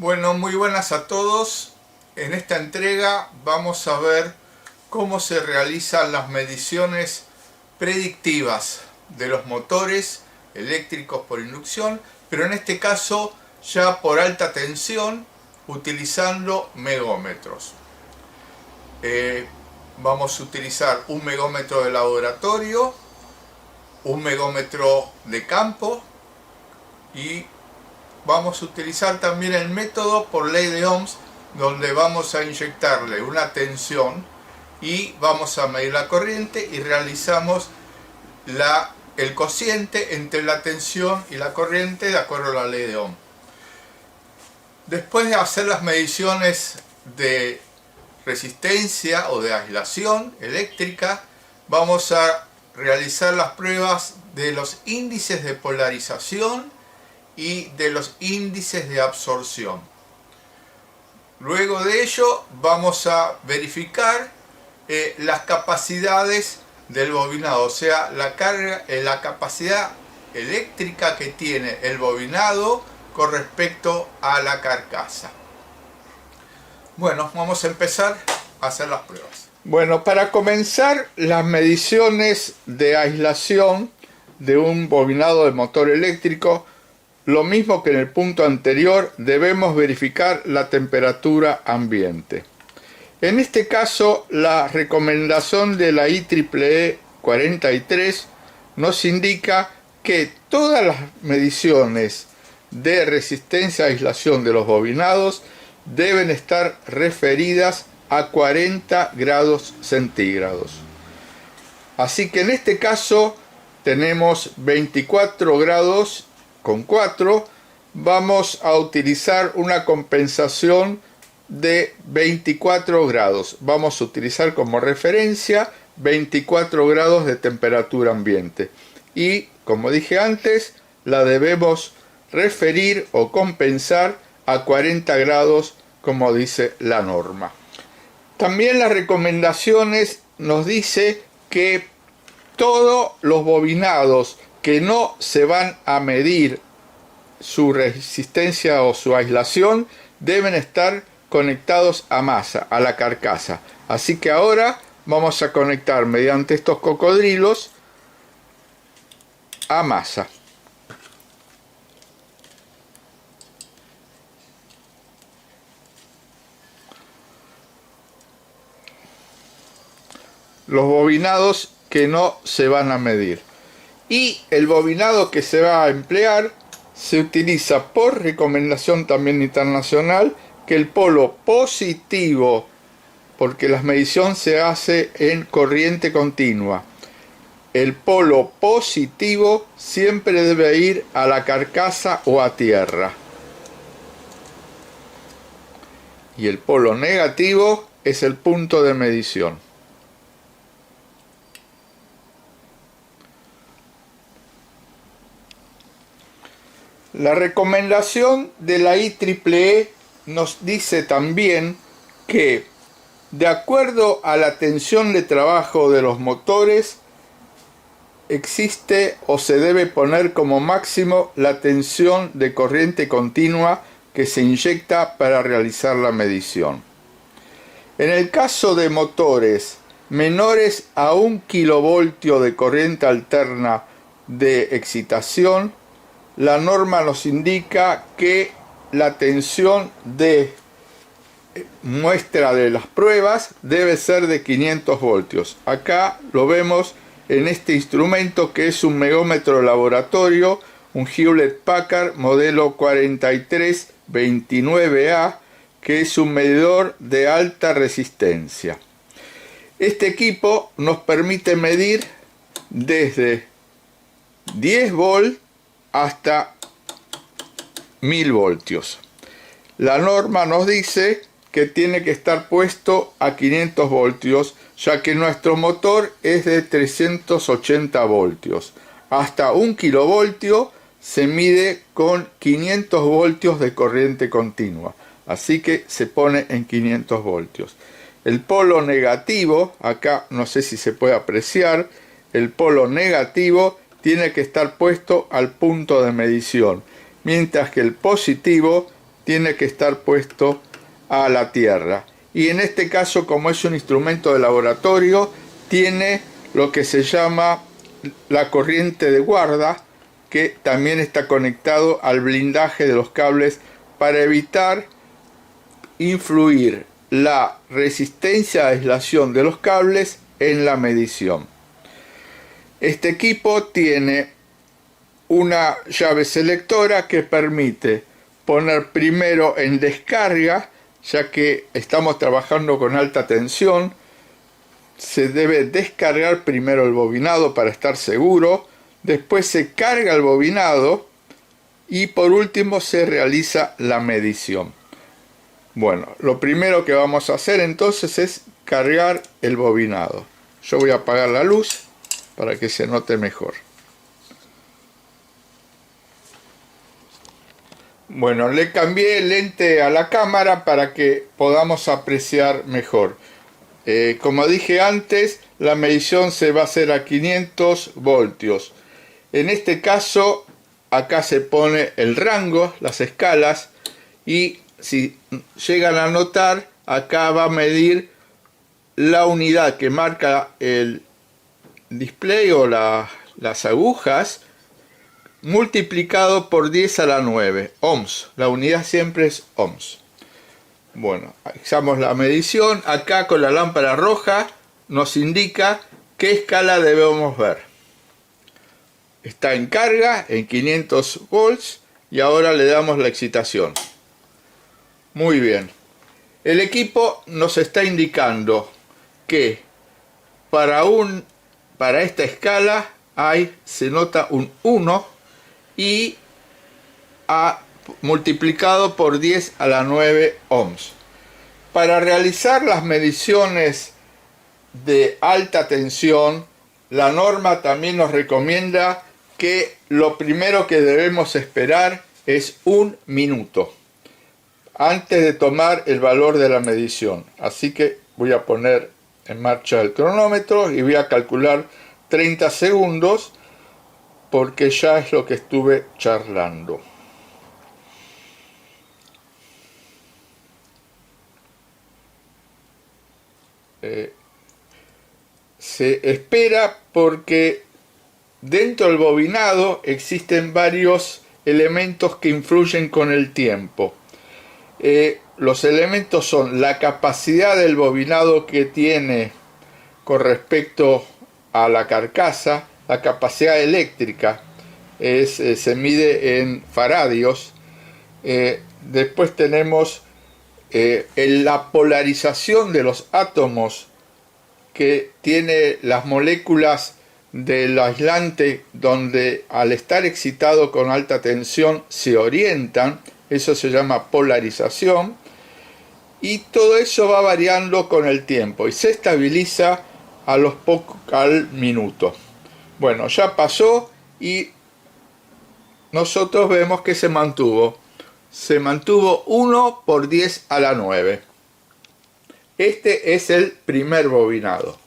Bueno, muy buenas a todos. En esta entrega vamos a ver cómo se realizan las mediciones predictivas de los motores eléctricos por inducción, pero en este caso ya por alta tensión utilizando megómetros. Vamos a utilizar un megómetro de laboratorio, un megómetro de campo y vamos a utilizar también el método por ley de Ohms, donde vamos a inyectarle una tensión y vamos a medir la corriente y realizamos el cociente entre la tensión y la corriente de acuerdo a la ley de Ohm. Después de hacer las mediciones de resistencia o de aislación eléctrica, vamos a realizar las pruebas de los índices de polarización y de los índices de absorción. Luego de ello vamos a verificar las capacidades del bobinado, o sea, la carga, la capacidad eléctrica que tiene el bobinado con respecto a la carcasa. Bueno, vamos a empezar a hacer las pruebas. Bueno, para comenzar las mediciones de aislación de un bobinado de motor eléctrico, lo mismo que en el punto anterior, debemos verificar la temperatura ambiente. En este caso, la recomendación de la IEEE 43 nos indica que todas las mediciones de resistencia a aislación de los bobinados deben estar referidas a 40 grados centígrados. Así que en este caso tenemos 24 grados con 4, vamos a utilizar una compensación de 24 grados. Vamos a utilizar como referencia 24 grados de temperatura ambiente. Y, como dije antes, la debemos referir o compensar a 40 grados, como dice la norma. También las recomendaciones nos dice que todos los bobinados que no se van a medir su resistencia o su aislación deben estar conectados a masa, a la carcasa. Así que ahora vamos a conectar mediante estos cocodrilos a masa. Los bobinados que no se van a medir. Y el bobinado que se va a emplear se utiliza por recomendación también internacional que el polo positivo, porque la medición se hace en corriente continua, el polo positivo siempre debe ir a la carcasa o a tierra. Y el polo negativo es el punto de medición. La recomendación de la IEEE nos dice también que, de acuerdo a la tensión de trabajo de los motores, existe o se debe poner como máximo la tensión de corriente continua que se inyecta para realizar la medición. En el caso de motores menores a 1 kilovoltio de corriente alterna de excitación, la norma nos indica que la tensión de muestra de las pruebas debe ser de 500 voltios. Acá lo vemos en este instrumento que es un megómetro de laboratorio, un Hewlett Packard modelo 4329A, que es un medidor de alta resistencia. Este equipo nos permite medir desde 10 volts hasta 1000 voltios. La norma nos dice que tiene que estar puesto a 500 voltios, ya que nuestro motor es de 380 voltios. Hasta 1 kilovoltio se mide con 500 voltios de corriente continua, así que se pone en 500 voltios. El polo negativo, acá no sé si se puede apreciar, el polo negativo tiene que estar puesto al punto de medición, mientras que el positivo tiene que estar puesto a la tierra. Y en este caso, como es un instrumento de laboratorio, tiene lo que se llama la corriente de guarda, que también está conectado al blindaje de los cables para evitar influir la resistencia a aislación de los cables en la medición. Este equipo tiene una llave selectora que permite poner primero en descarga, ya que estamos trabajando con alta tensión. Se debe descargar primero el bobinado para estar seguro, después se carga el bobinado y por último se realiza la medición. Bueno, lo primero que vamos a hacer entonces es cargar el bobinado. Yo voy a apagar la luz para que se note mejor. Bueno, le cambié el lente a la cámara para que podamos apreciar mejor. Como dije antes, la medición se va a hacer a 500 voltios. En este caso, acá se pone el rango, las escalas, y si llegan a notar, acá va a medir la unidad que marca el display o las agujas, multiplicado por 10 a la 9 ohms. La unidad siempre es ohms. Bueno, hagamos la medición. Acá con la lámpara roja nos indica qué escala debemos ver. Está en carga en 500 volts y ahora le damos la excitación. Muy bien. El equipo nos está indicando que para esta escala se nota un 1 y multiplicado por 10 a la 9 ohms. Para realizar las mediciones de alta tensión, la norma también nos recomienda que lo primero que debemos esperar es 1 minuto antes de tomar el valor de la medición. Así que voy a poner en marcha el cronómetro y voy a calcular 30 segundos porque ya es lo que estuve charlando. Se espera porque dentro del bobinado existen varios elementos que influyen con el tiempo. Los elementos son la capacidad del bobinado que tiene con respecto a la carcasa, la capacidad eléctrica, se mide en faradios. Después tenemos la polarización de los átomos que tiene las moléculas del aislante, donde al estar excitado con alta tensión se orientan. Eso se llama polarización, y todo eso va variando con el tiempo y se estabiliza al minuto. Bueno, ya pasó y nosotros vemos que se mantuvo 1 por 10 a la 9. Este es el primer bobinado.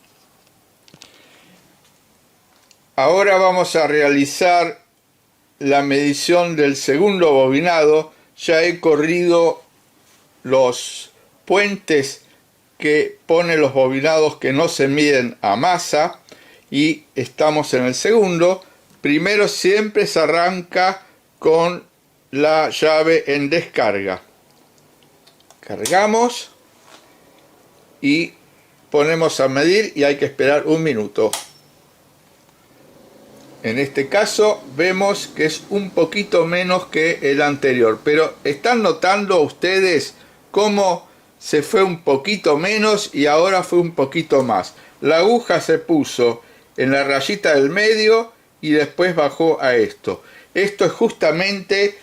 Ahora vamos a realizar la medición del segundo bobinado. Ya he corrido los puentes que ponen los bobinados que no se miden a masa y estamos en el segundo. Primero siempre se arranca con la llave en descarga. Cargamos y ponemos a medir y hay que esperar 1 minuto. En este caso vemos que es un poquito menos que el anterior, pero ¿están notando ustedes cómo se fue un poquito menos y ahora fue un poquito más? La aguja se puso en la rayita del medio y después bajó a esto. Esto es justamente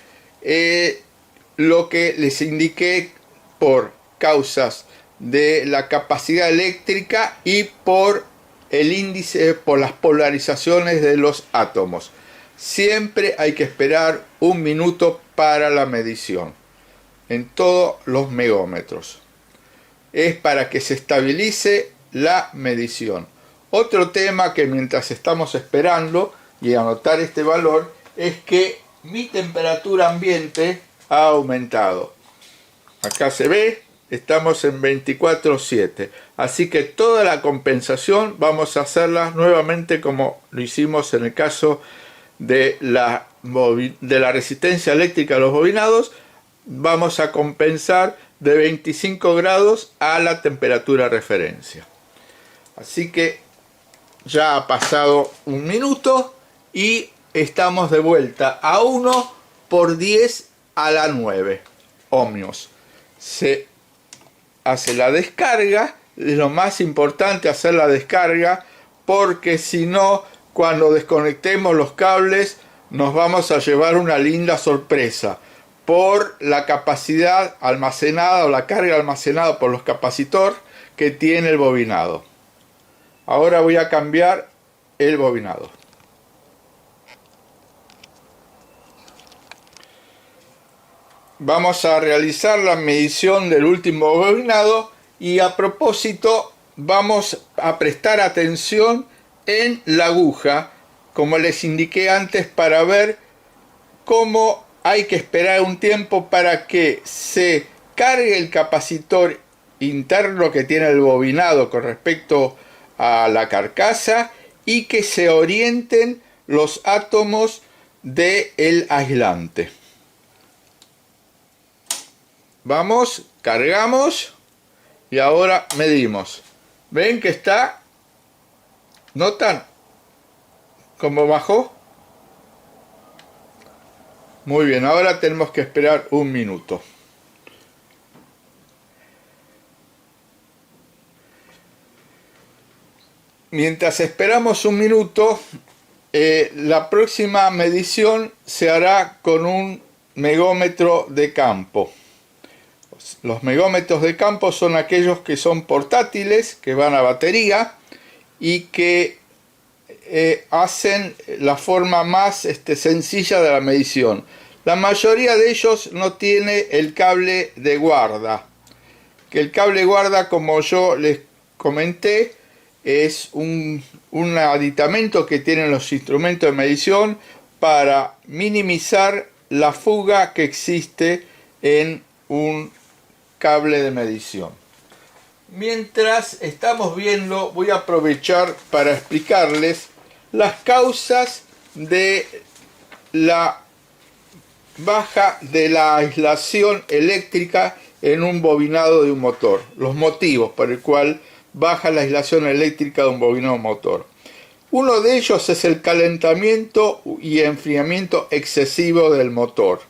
lo que les indiqué por causas de la capacidad eléctrica y por el índice, por las polarizaciones de los átomos. Siempre hay que esperar 1 minuto para la medición en todos los megómetros. Es para que se estabilice la medición. Otro tema que mientras estamos esperando y anotar este valor es que mi temperatura ambiente ha aumentado. acá se ve, estamos en 24/7. Así que toda la compensación vamos a hacerla nuevamente como lo hicimos en el caso de la resistencia eléctrica de los bobinados. Vamos a compensar de 25 grados a la temperatura referencia. Así que ya ha pasado un minuto y estamos de vuelta a 1 por 10 a la 9 ohmios. Se hace la descarga. Es lo más importante hacer la descarga, porque si no, cuando desconectemos los cables nos vamos a llevar una linda sorpresa por la capacidad almacenada o la carga almacenada por los capacitores que tiene el bobinado. Ahora voy a cambiar el bobinado. Vamos a realizar la medición del último bobinado y a propósito vamos a prestar atención en la aguja, como les indiqué antes, para ver cómo hay que esperar un tiempo para que se cargue el capacitor interno que tiene el bobinado con respecto a la carcasa y que se orienten los átomos del aislante. Vamos, cargamos y ahora medimos. ¿Ven que está? ¿Notan cómo bajó? Muy bien, ahora tenemos que esperar un minuto. Mientras esperamos un minuto, la próxima medición se hará con un megómetro de campo. Los megómetros de campo son aquellos que son portátiles, que van a batería y que hacen la forma más sencilla de la medición. La mayoría de ellos no tiene el cable de guarda. Que el cable guarda, como yo les comenté, es un aditamento que tienen los instrumentos de medición para minimizar la fuga que existe en un cable de medición. Mientras estamos viendo, voy a aprovechar para explicarles las causas de la baja de la aislación eléctrica en un bobinado de un motor, los motivos por el cual baja la aislación eléctrica de un bobinado motor. Uno de ellos es el calentamiento y enfriamiento excesivo del motor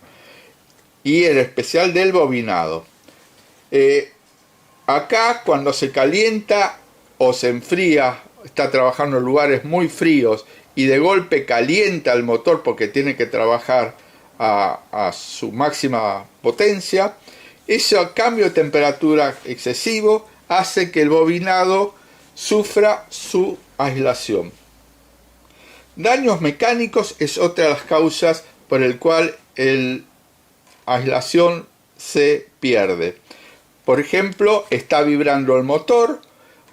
y en especial del bobinado. Acá, cuando se calienta o se enfría, está trabajando en lugares muy fríos y de golpe calienta el motor porque tiene que trabajar a su máxima potencia, ese cambio de temperatura excesivo hace que el bobinado sufra su aislación. Daños mecánicos es otra de las causas por el cual la aislación se pierde. Por ejemplo, está vibrando el motor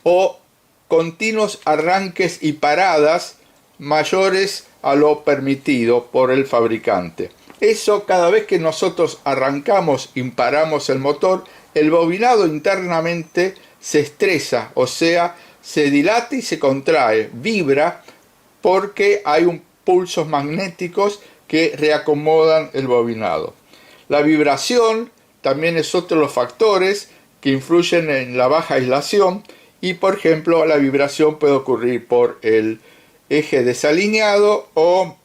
o continuos arranques y paradas mayores a lo permitido por el fabricante. Eso, cada vez que nosotros arrancamos y paramos el motor, el bobinado internamente se estresa, o sea, se dilata y se contrae, vibra, porque hay pulsos magnéticos que reacomodan el bobinado. La vibración también es otro de los factores que influyen en la baja aislación y, por ejemplo, la vibración puede ocurrir por el eje desalineado o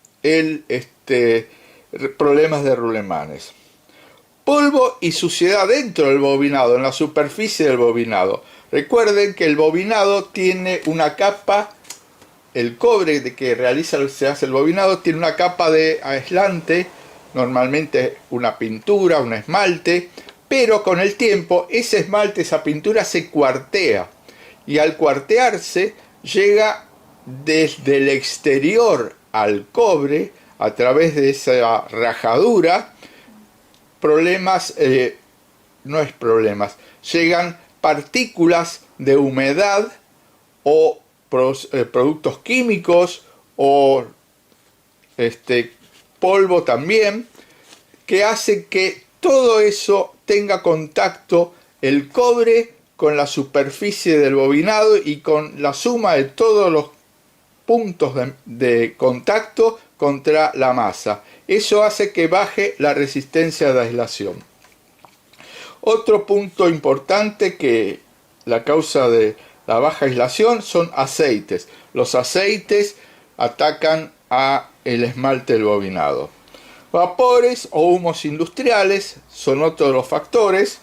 problemas de rulemanes. Polvo y suciedad dentro del bobinado, en la superficie del bobinado. Recuerden que el bobinado tiene una capa, el cobre de que se hace el bobinado tiene una capa de aislante, normalmente una pintura, un esmalte, pero con el tiempo ese esmalte, esa pintura se cuartea y al cuartearse llega desde el exterior al cobre a través de esa rajadura llegan partículas de humedad o productos químicos o polvo también, que hace que todo eso tenga contacto el cobre con la superficie del bobinado y con la suma de todos los puntos de contacto contra la masa. Eso hace que baje la resistencia de aislación. Otro punto importante que la causa de la baja aislación son aceites. Los aceites atacan a el esmalte del bobinado. Vapores o humos industriales son otro de los factores.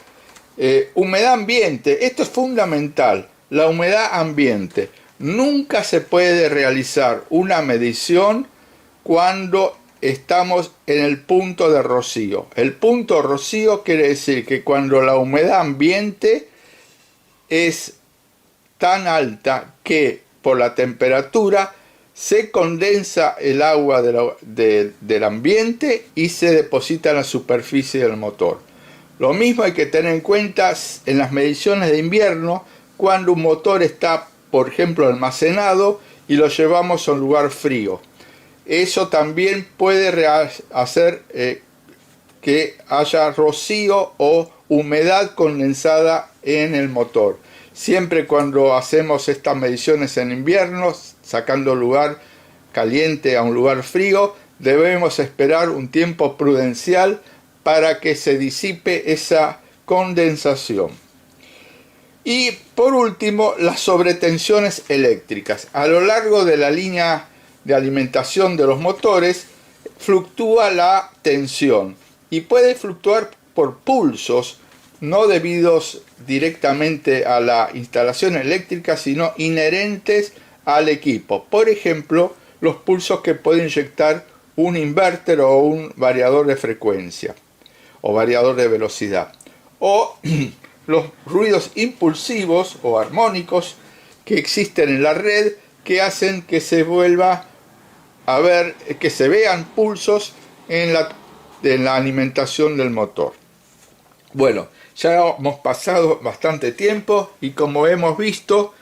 Humedad ambiente, esto es fundamental, la humedad ambiente. Nunca se puede realizar una medición cuando estamos en el punto de rocío. El punto de rocío quiere decir que cuando la humedad ambiente es tan alta que por la temperatura se condensa el agua del ambiente y se deposita en la superficie del motor. Lo mismo hay que tener en cuenta en las mediciones de invierno, cuando un motor está, por ejemplo, almacenado y lo llevamos a un lugar frío. Eso también puede hacer que haya rocío o humedad condensada en el motor. Siempre cuando hacemos estas mediciones en invierno, sacando lugar caliente a un lugar frío, debemos esperar un tiempo prudencial para que se disipe esa condensación. Y por último, las sobretensiones eléctricas. A lo largo de la línea de alimentación de los motores fluctúa la tensión y puede fluctuar por pulsos, no debidos directamente a la instalación eléctrica, sino inherentes al equipo. Por ejemplo, los pulsos que puede inyectar un inverter o un variador de frecuencia o variador de velocidad, o los ruidos impulsivos o armónicos que existen en la red, que hacen que se vuelva a ver, que se vean pulsos en la alimentación del motor. Bueno, ya hemos pasado bastante tiempo y como hemos visto,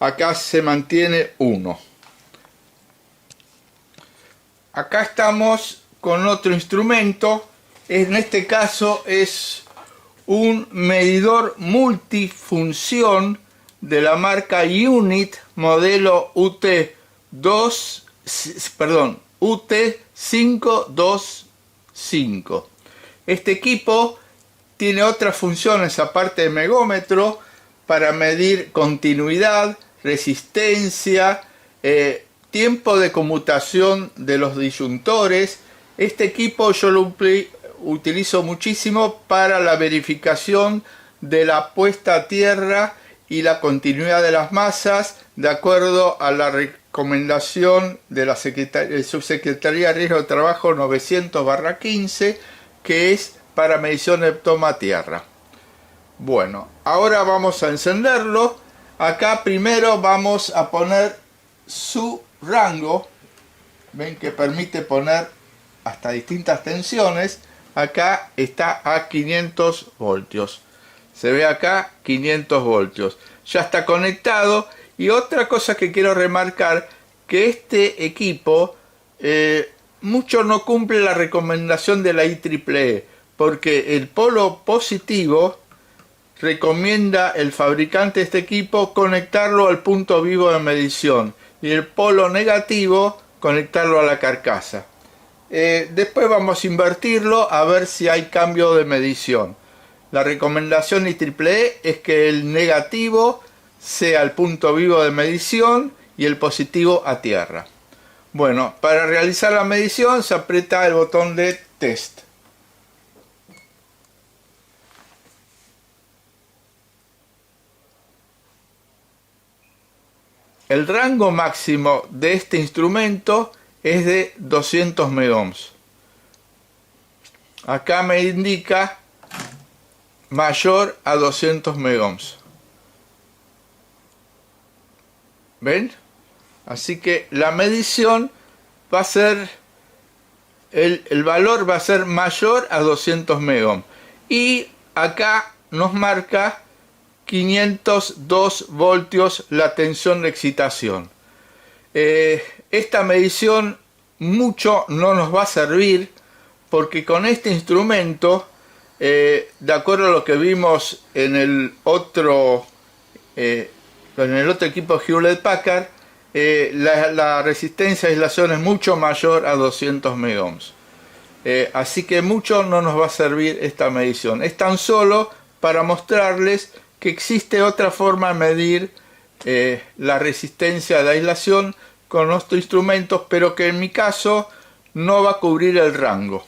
acá se mantiene 1. Acá estamos con otro instrumento. En este caso es un medidor multifunción de la marca Unit, modelo UT525. Este equipo tiene otras funciones aparte de megómetro para medir continuidad, resistencia, tiempo de conmutación de los disyuntores. Este equipo yo lo utilizo muchísimo para la verificación de la puesta a tierra y la continuidad de las masas de acuerdo a la recomendación de la Subsecretaría de Riesgo de Trabajo 900/15, que es para medición de toma tierra. Bueno, ahora vamos a encenderlo. Acá primero vamos a poner su rango. Ven que permite poner hasta distintas tensiones. Acá está a 500 voltios. Se ve acá 500 voltios. Ya está conectado. Y otra cosa que quiero remarcar, que este equipo mucho no cumple la recomendación de la IEEE, porque el polo positivo recomienda el fabricante de este equipo conectarlo al punto vivo de medición y el polo negativo conectarlo a la carcasa. Después vamos a invertirlo a ver si hay cambio de medición. La recomendación IEEE es que el negativo sea el punto vivo de medición y el positivo a tierra. Bueno, para realizar la medición se aprieta el botón de test. El rango máximo de este instrumento es de 200 megohms. Acá me indica mayor a 200 megohms. ¿Ven? Así que la medición va a ser, el valor va a ser mayor a 200 megohms. Y acá nos marca 502 voltios la tensión de excitación. Esta medición mucho no nos va a servir porque con este instrumento de acuerdo a lo que vimos en el otro equipo Hewlett Packard, la resistencia a aislación es mucho mayor a 200 megohms. Así que mucho no nos va a servir esta medición. Es tan solo para mostrarles que existe otra forma de medir la resistencia de aislación con nuestros instrumentos, pero que en mi caso no va a cubrir el rango.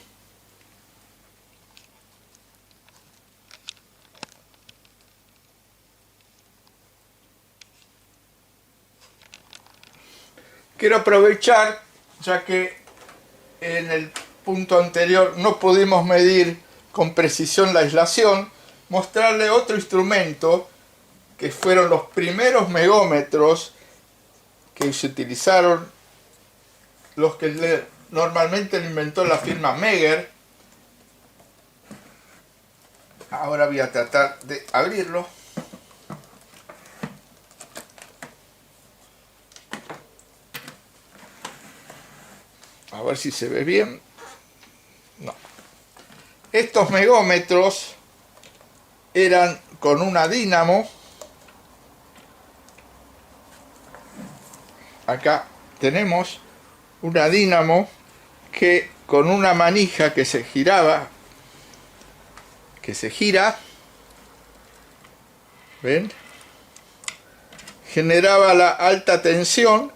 Quiero aprovechar, ya que en el punto anterior no pudimos medir con precisión la aislación, mostrarle otro instrumento que fueron los primeros megómetros que se utilizaron, los que normalmente lo inventó la firma Megger. Ahora voy a tratar de abrirlo. A ver si se ve bien. No. Estos megómetros eran con una dínamo. Acá tenemos una dínamo que con una manija que se giraba, que se gira, ¿ven? Generaba la alta tensión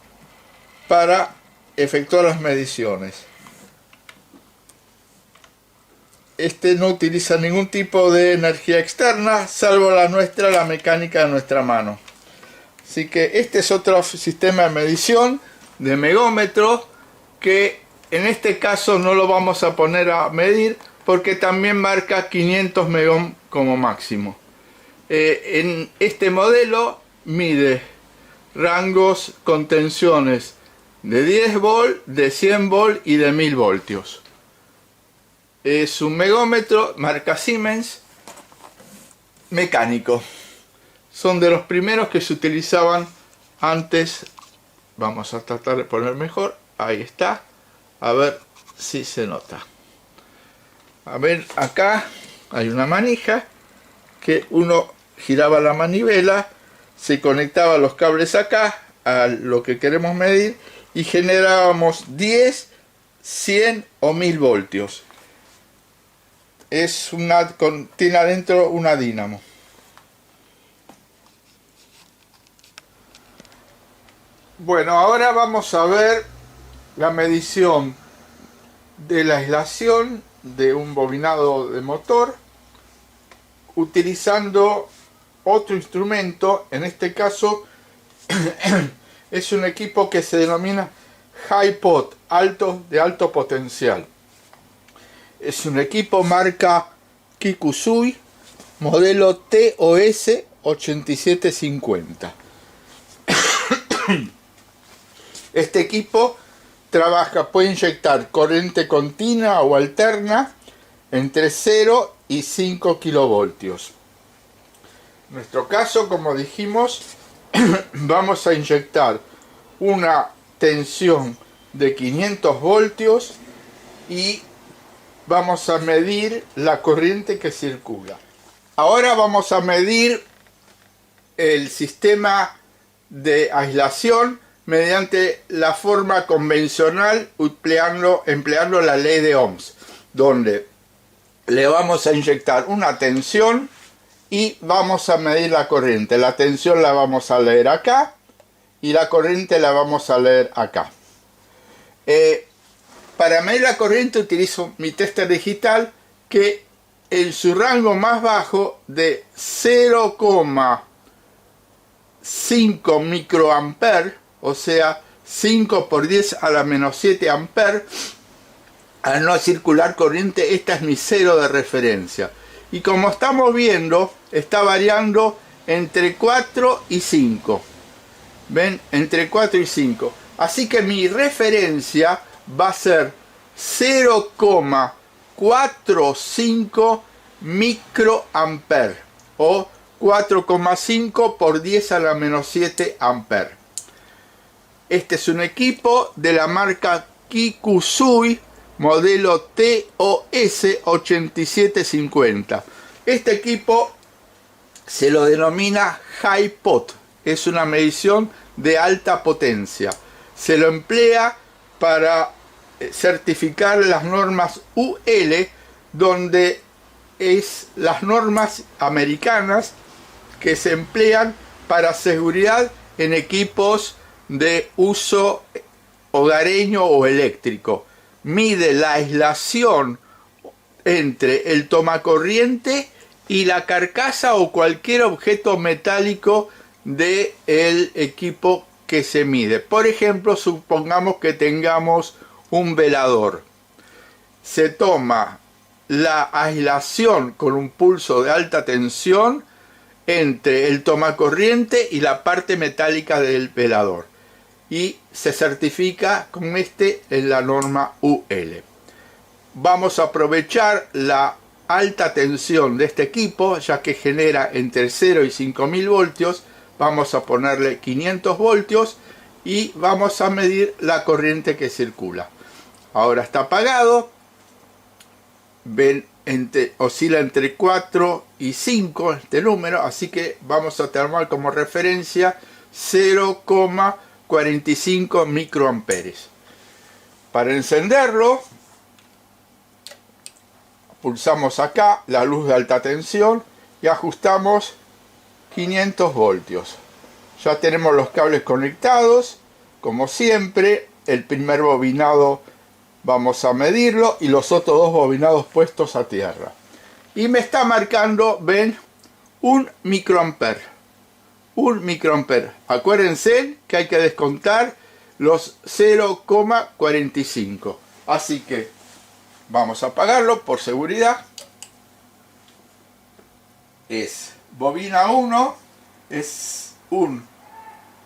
para efectuar las mediciones. Este no utiliza ningún tipo de energía externa, salvo la nuestra, la mecánica de nuestra mano. Así que este es otro sistema de medición de megómetro que en este caso no lo vamos a poner a medir porque también marca 500 megohms como máximo. En este modelo mide rangos con tensiones de 10 volts, de 100 volts y de 1000 voltios. Es un megómetro marca Siemens mecánico. Son de los primeros que se utilizaban antes. Vamos a tratar de poner mejor. Ahí está. A ver si se nota. A ver, acá hay una manija que uno giraba la manivela, se conectaba los cables acá a lo que queremos medir y generábamos 10, 100 o 1000 voltios. Tiene adentro una dínamo. Bueno, ahora vamos a ver la medición de la aislación de un bobinado de motor utilizando otro instrumento. En este caso es un equipo que se denomina High Pot, de alto potencial. Es un equipo marca Kikusui, modelo TOS 8750. Este equipo puede inyectar corriente continua o alterna entre 0 y 5 kilovoltios. En nuestro caso, como dijimos, vamos a inyectar una tensión de 500 voltios y vamos a medir la corriente que circula. Ahora vamos a medir el sistema de aislación mediante la forma convencional, empleando la ley de Ohms, donde le vamos a inyectar una tensión y vamos a medir la corriente. La tensión la vamos a leer acá y la corriente la vamos a leer acá. Para medir la corriente utilizo mi tester digital que en su rango más bajo de 0,5 microamperes, o sea 5 por 10 a la menos 7 amperes, al no circular corriente, esta es mi cero de referencia. Y como estamos viendo, está variando entre 4 y 5. ¿Ven? Entre 4 y 5. Así que mi referencia va a ser 0,45 microamperes o 4,5 por 10 a la menos 7 amperes. Este es un equipo de la marca Kikusui modelo TOS 8750. Este equipo se lo denomina Hi-Pot, es una medición de alta potencia. Se lo emplea para certificar las normas UL, donde es las normas americanas que se emplean para seguridad en equipos de uso hogareño o eléctrico. Mide la aislación entre el tomacorriente y la carcasa o cualquier objeto metálico del equipo que se mide. Por ejemplo, supongamos que tengamos un velador. Se toma la aislación con un pulso de alta tensión entre el tomacorriente y la parte metálica del velador, y se certifica con en la norma UL. Vamos a aprovechar la alta tensión de este equipo, ya que genera entre 0 y 5000 voltios. Vamos a ponerle 500 voltios y vamos a medir la corriente que circula. Ahora está apagado. Ven, oscila entre 4 y 5 este número, así que vamos a tomar como referencia 0,45 microamperes. Para encenderlo, pulsamos acá la luz de alta tensión y ajustamos 500 voltios. Ya tenemos los cables conectados. Como siempre, el primer bobinado vamos a medirlo y los otros dos bobinados puestos a tierra. Y me está marcando, ven, 1 microamper. 1 microamper. Acuérdense que hay que descontar los 0,45. Así que vamos a apagarlo por seguridad. Es bobina 1, es 1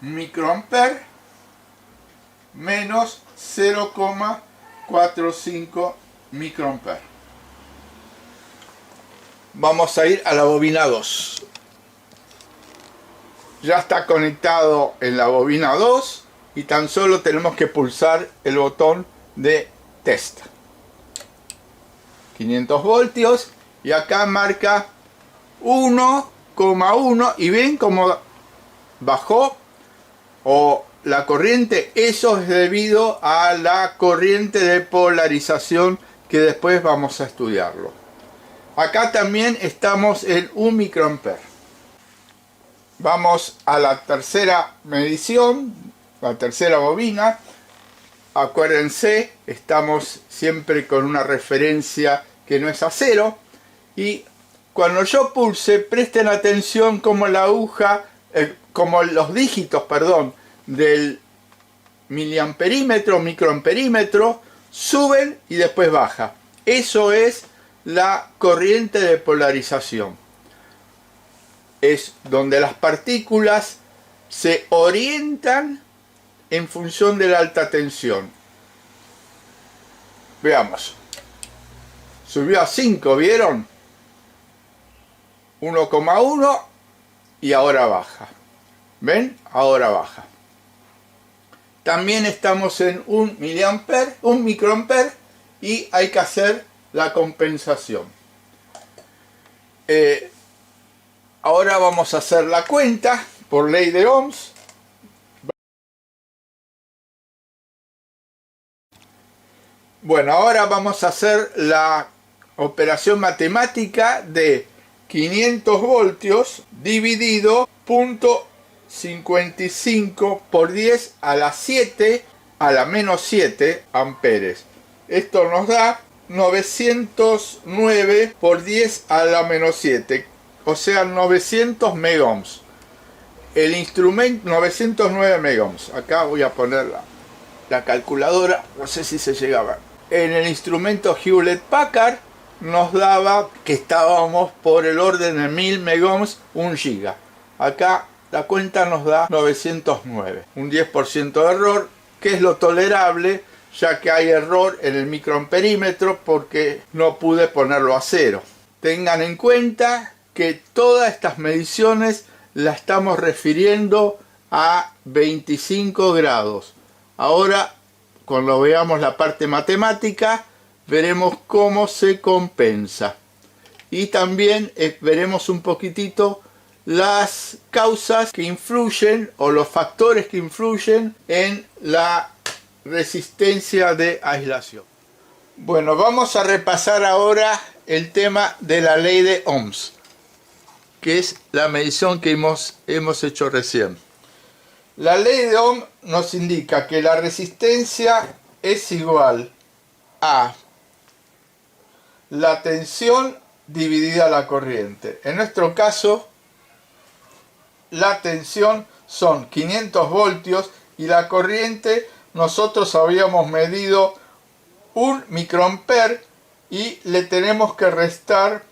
microamper menos 0,45 microamper. Vamos a ir a la bobina 2. Ya está conectado en la bobina 2 y tan solo tenemos que pulsar el botón de test. 500 voltios y acá marca 1,1 y ven cómo bajó o la corriente. Eso es debido a la corriente de polarización que después vamos a estudiarlo. Acá también estamos en 1 microamper. Vamos a la tercera medición, la tercera bobina. Acuérdense, estamos siempre con una referencia que no es a 0. Y cuando yo pulse, presten atención como la aguja, como los dígitos, perdón, del miliamperímetro, microamperímetro, suben y después baja. Eso es la corriente de polarización. Es donde las partículas se orientan en función de la alta tensión. Veamos. Subió a 5, ¿vieron? 1,1 y ahora baja. ¿Ven? Ahora baja. También estamos en 1 miliamper, 1 microamper, y hay que hacer la compensación. Ahora vamos a hacer la cuenta por ley de Ohms. Bueno, ahora vamos a hacer la operación matemática de 500 voltios dividido 0,55 por 10 a la 7 a la menos 7 amperes. Esto nos da 909 por 10 a la menos 7, o sea 900 megohms. El instrumento 909 megohms. Acá voy a poner la calculadora, no sé si se llegaba. En el instrumento Hewlett Packard nos daba que estábamos por el orden de 1000 megohms, 1 giga. Acá la cuenta nos da 909, un 10% de error, que es lo tolerable, ya que hay error en el microamperímetro porque no pude ponerlo a 0. Tengan en cuenta que todas estas mediciones las estamos refiriendo a 25 grados. Ahora, cuando veamos la parte matemática, veremos cómo se compensa. Y también veremos un poquitito las causas que influyen o los factores que influyen en la resistencia de aislación. Bueno, vamos a repasar ahora el tema de la ley de Ohms, que es la medición que hemos hecho recién. La ley de Ohm nos indica que la resistencia es igual a la tensión dividida la corriente. En nuestro caso, la tensión son 500 voltios y la corriente nosotros habíamos medido 1 microampere y le tenemos que restar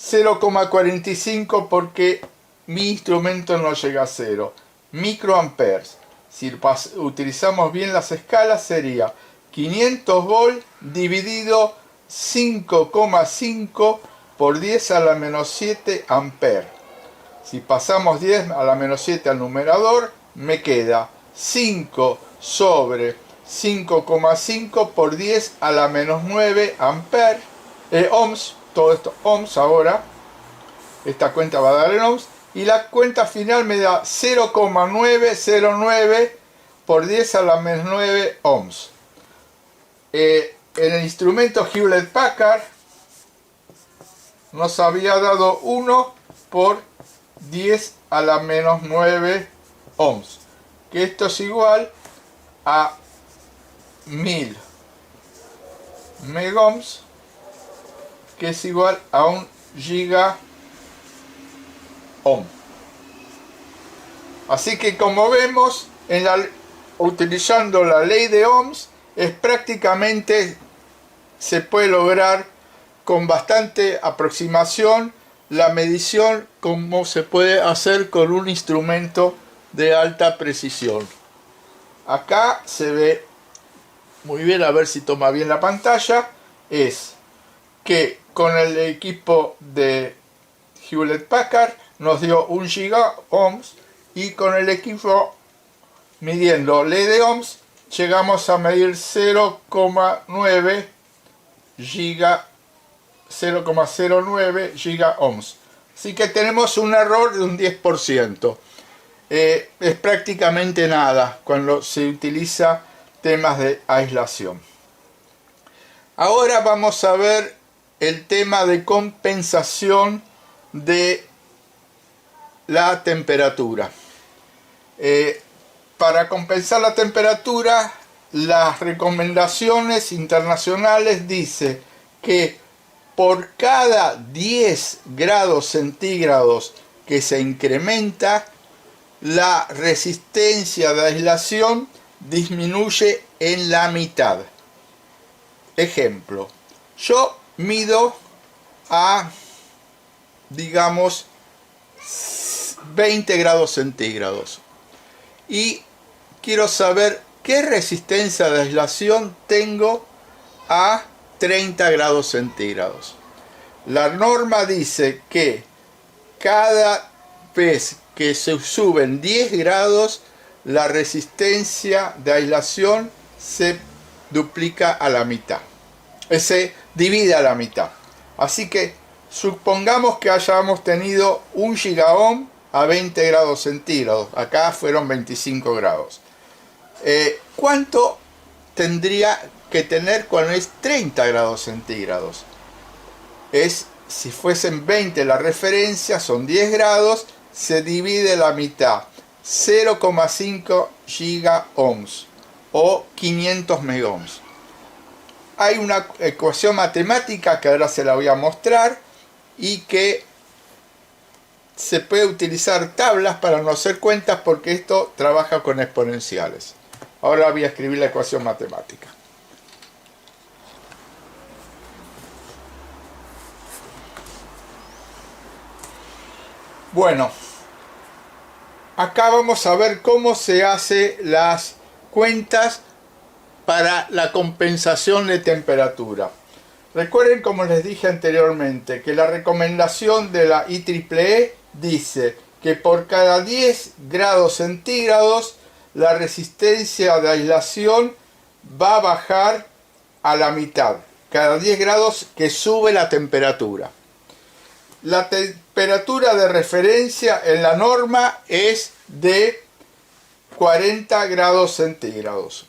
0,45 porque mi instrumento no llega a 0 microamperes. Si utilizamos bien las escalas sería 500 volt dividido 5,5 por 10 a la menos 7 ampere. Si pasamos 10 a la menos 7 al numerador, me queda 5 sobre 5,5 por 10 a la menos 9 ampere, ohms, todo esto ohms ahora, esta cuenta va a dar en ohms, y la cuenta final me da 0,909 por 10 a la menos 9 ohms. En el instrumento Hewlett Packard nos había dado 1 por 10 a la menos 9 ohms, que esto es igual a 1000 megohms, que es igual a 1 giga ohm. Así que como vemos, utilizando la ley de Ohms, prácticamente se puede lograr con bastante aproximación la medición como se puede hacer con un instrumento de alta precisión. Acá se ve muy bien, a ver si toma bien la pantalla, es que con el equipo de Hewlett Packard nos dio 1 giga ohms y con el equipo midiendo ley de ohms llegamos a medir 0,09 giga ohms. Así que tenemos un error de un 10%. Es prácticamente nada cuando se utiliza temas de aislación. Ahora vamos a ver el tema de compensación de la temperatura. Para compensar la temperatura, las recomendaciones internacionales dicen que por cada 10 grados centígrados que se incrementa, la resistencia de aislación disminuye en la mitad. Ejemplo, yo mido a, digamos, 20 grados centígrados y quiero saber qué resistencia de aislación tengo a 30 grados centígrados. La norma dice que cada vez que se suben 10 grados, la resistencia de aislación se duplica a la mitad, se divide a la mitad. Así que supongamos que hayamos tenido 1 gigaohm a 20 grados centígrados, acá fueron 25 grados. ¿Cuánto tendría que tener cuando es 30 grados centígrados? Si fuesen 20 la referencia, son 10 grados, se divide la mitad, 0,5 gigaohms o 500 megohms. Hay una ecuación matemática que ahora se la voy a mostrar y que se puede utilizar tablas para no hacer cuentas porque esto trabaja con exponenciales. Ahora voy a escribir la ecuación matemática. Bueno, acá vamos a ver cómo se hacen las cuentas para la compensación de temperatura. Recuerden, como les dije anteriormente, que la recomendación de la IEEE dice que por cada 10 grados centígrados la resistencia de aislación va a bajar a la mitad. cada 10 grados que sube la temperatura. La temperatura de referencia en la norma es de 40 grados centígrados.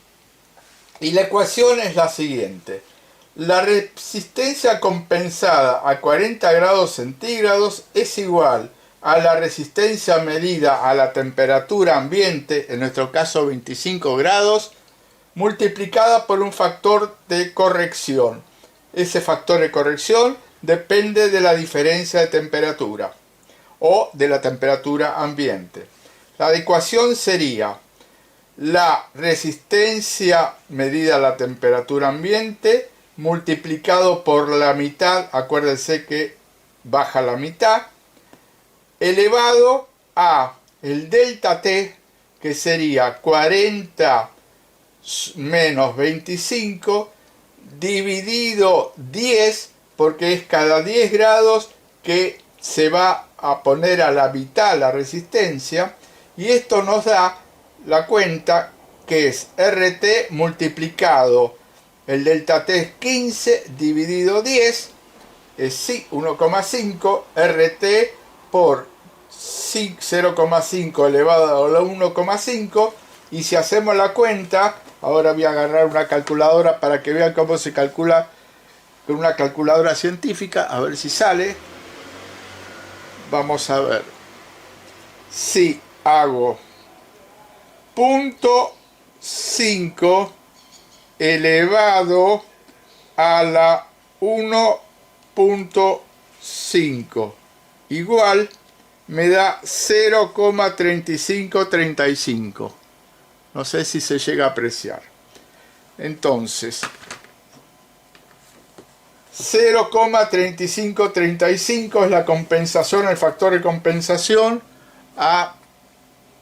Y la ecuación es la siguiente. La resistencia compensada a 40 grados centígrados es igual a la resistencia medida a la temperatura ambiente, en nuestro caso 25 grados, multiplicada por un factor de corrección. Ese factor de corrección depende de la diferencia de temperatura o de la temperatura ambiente. La ecuación sería la resistencia medida a la temperatura ambiente multiplicado por la mitad, acuérdense que baja la mitad, elevado a el delta T, que sería 40 menos 25, dividido 10, porque es cada 10 grados que se va a poner a la mitad la resistencia, y esto nos da la cuenta que es RT multiplicado, el delta T es 15 dividido 10, es 1,5, RT por 0,5 elevado a la 1,5, y si hacemos la cuenta, ahora voy a agarrar una calculadora para que vean cómo se calcula con una calculadora científica, a ver si sale. Vamos a ver. Si hago 0,5 elevado a la 1,5 igual, me da 0,3535. No sé si se llega a apreciar. Entonces, 0,3535 es la compensación, el factor de compensación a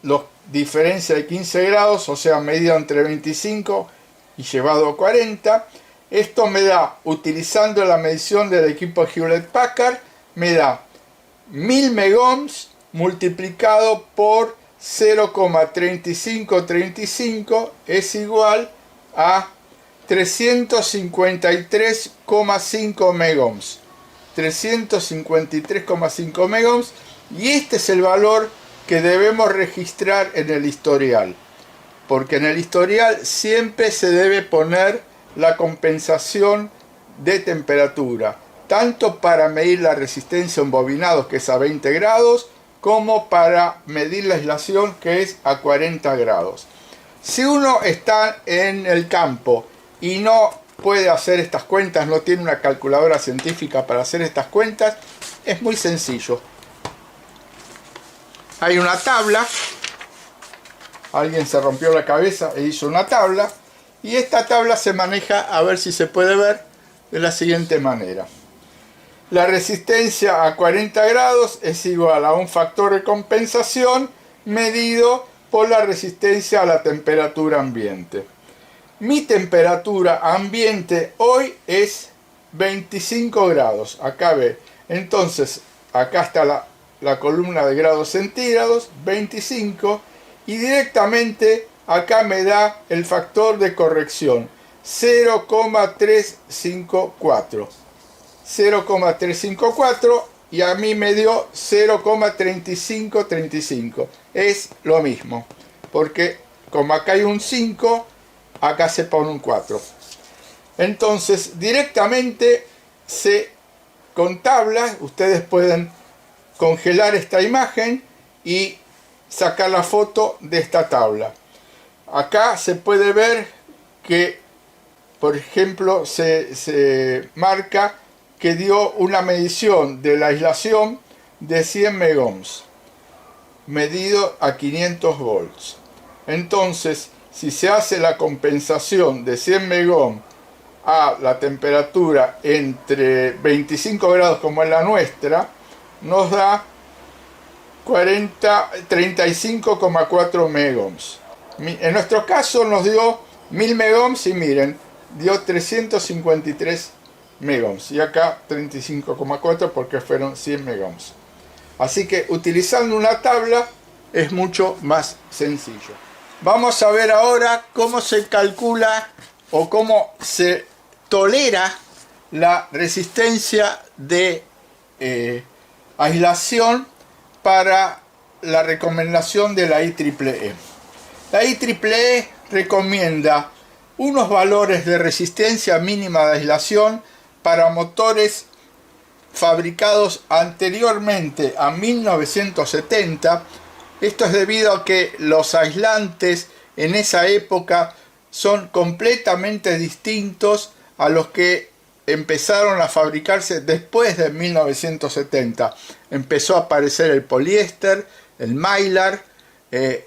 la diferencia de 15 grados, o sea, medido entre 25 y llevado a 40. Esto me da, utilizando la medición del equipo Hewlett-Packard, me da 1000 megohms multiplicado por 0,3535 es igual a 353,5 megohms. 353,5 megohms, y este es el valor que debemos registrar en el historial, porque en el historial siempre se debe poner la compensación de temperatura, tanto para medir la resistencia en bobinados, que es a 20 grados, como para medir la aislación, que es a 40 grados. Si uno está en el campo y no puede hacer estas cuentas, no tiene una calculadora científica para hacer estas cuentas, es muy sencillo. Hay una tabla, alguien se rompió la cabeza e hizo una tabla, y esta tabla se maneja, a ver si se puede ver, de la siguiente manera. La resistencia a 40 grados es igual a un factor de compensación medido por la resistencia a la temperatura ambiente. Mi temperatura ambiente hoy es 25 grados, acá ve. Entonces, acá está la columna de grados centígrados, 25, y directamente acá me da el factor de corrección, 0,354. 0,354, y a mí me dio 0,3535. Es lo mismo, porque como acá hay un 5, acá se pone un 4. Entonces, directamente con tablas, ustedes pueden congelar esta imagen y sacar la foto de esta tabla. Acá se puede ver que, por ejemplo, se marca que dio una medición de la aislación de 100 megohms, medido a 500 volts. Entonces, si se hace la compensación de 100 megohms a la temperatura entre 25 grados como es la nuestra, nos da 35,4 megohms. En nuestro caso nos dio 1000 megohms y miren, dio 353 megohms, y acá 35,4 porque fueron 100 megohms. Así que utilizando una tabla es mucho más sencillo. Vamos a ver ahora cómo se calcula o cómo se tolera la resistencia de aislación para la recomendación de la IEEE. La IEEE recomienda unos valores de resistencia mínima de aislación para motores fabricados anteriormente a 1970. Esto es debido a que los aislantes en esa época son completamente distintos a los que empezaron a fabricarse después de 1970. Empezó a aparecer el poliéster, el mylar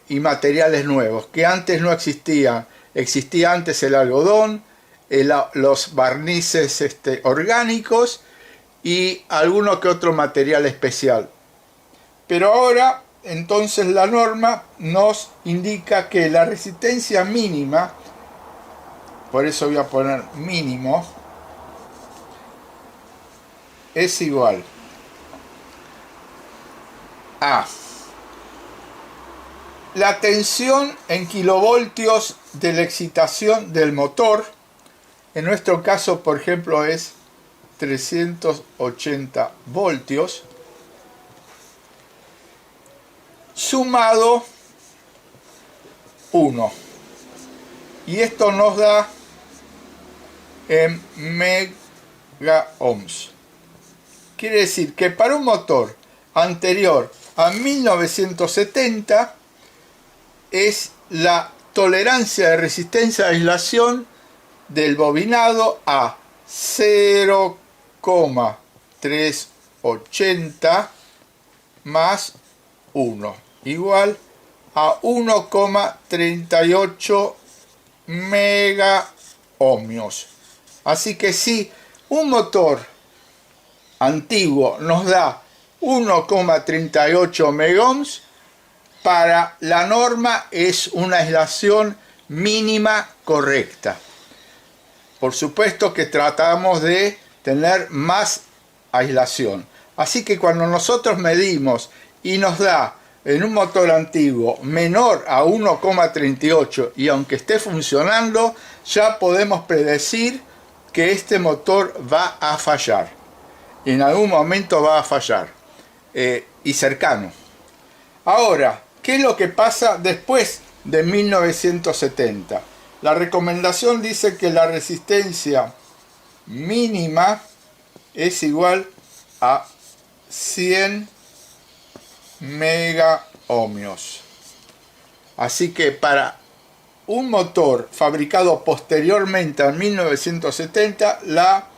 y materiales nuevos que antes no existían. Existía antes el algodón, los barnices orgánicos y alguno que otro material especial. Pero ahora, entonces, la norma nos indica que la resistencia mínima, por eso voy a poner mínimo, es igual a la tensión en kilovoltios de la excitación del motor. En nuestro caso, por ejemplo, es 380 voltios, sumado 1. Y esto nos da en megaohms. Quiere decir que para un motor anterior a 1970 es la tolerancia de resistencia de aislación del bobinado a 0,380 más 1 igual a 1,38 megaohmios. Así que si un motor antiguo nos da 1,38 megaohms, para la norma es una aislación mínima correcta. Por supuesto que tratamos de tener más aislación. Así que cuando nosotros medimos y nos da en un motor antiguo menor a 1,38 y aunque esté funcionando, ya podemos predecir que este motor va a fallar. En algún momento va a fallar. Y cercano. Ahora, ¿qué es lo que pasa después de 1970? La recomendación dice que la resistencia mínima es igual a 100 megaohmios. Así que para un motor fabricado posteriormente a 1970, la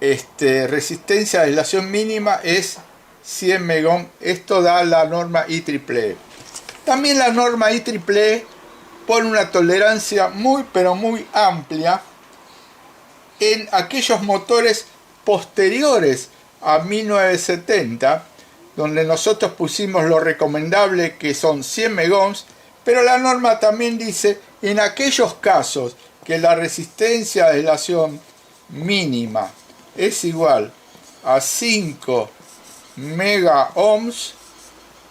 resistencia de aislación mínima es 100 megohms. Esto da la norma IEEE. También la norma IEEE pone una tolerancia muy pero muy amplia en aquellos motores posteriores a 1970, donde nosotros pusimos lo recomendable que son 100 megohms, pero la norma también dice en aquellos casos que la resistencia de aislación mínima es igual a 5 megaohms,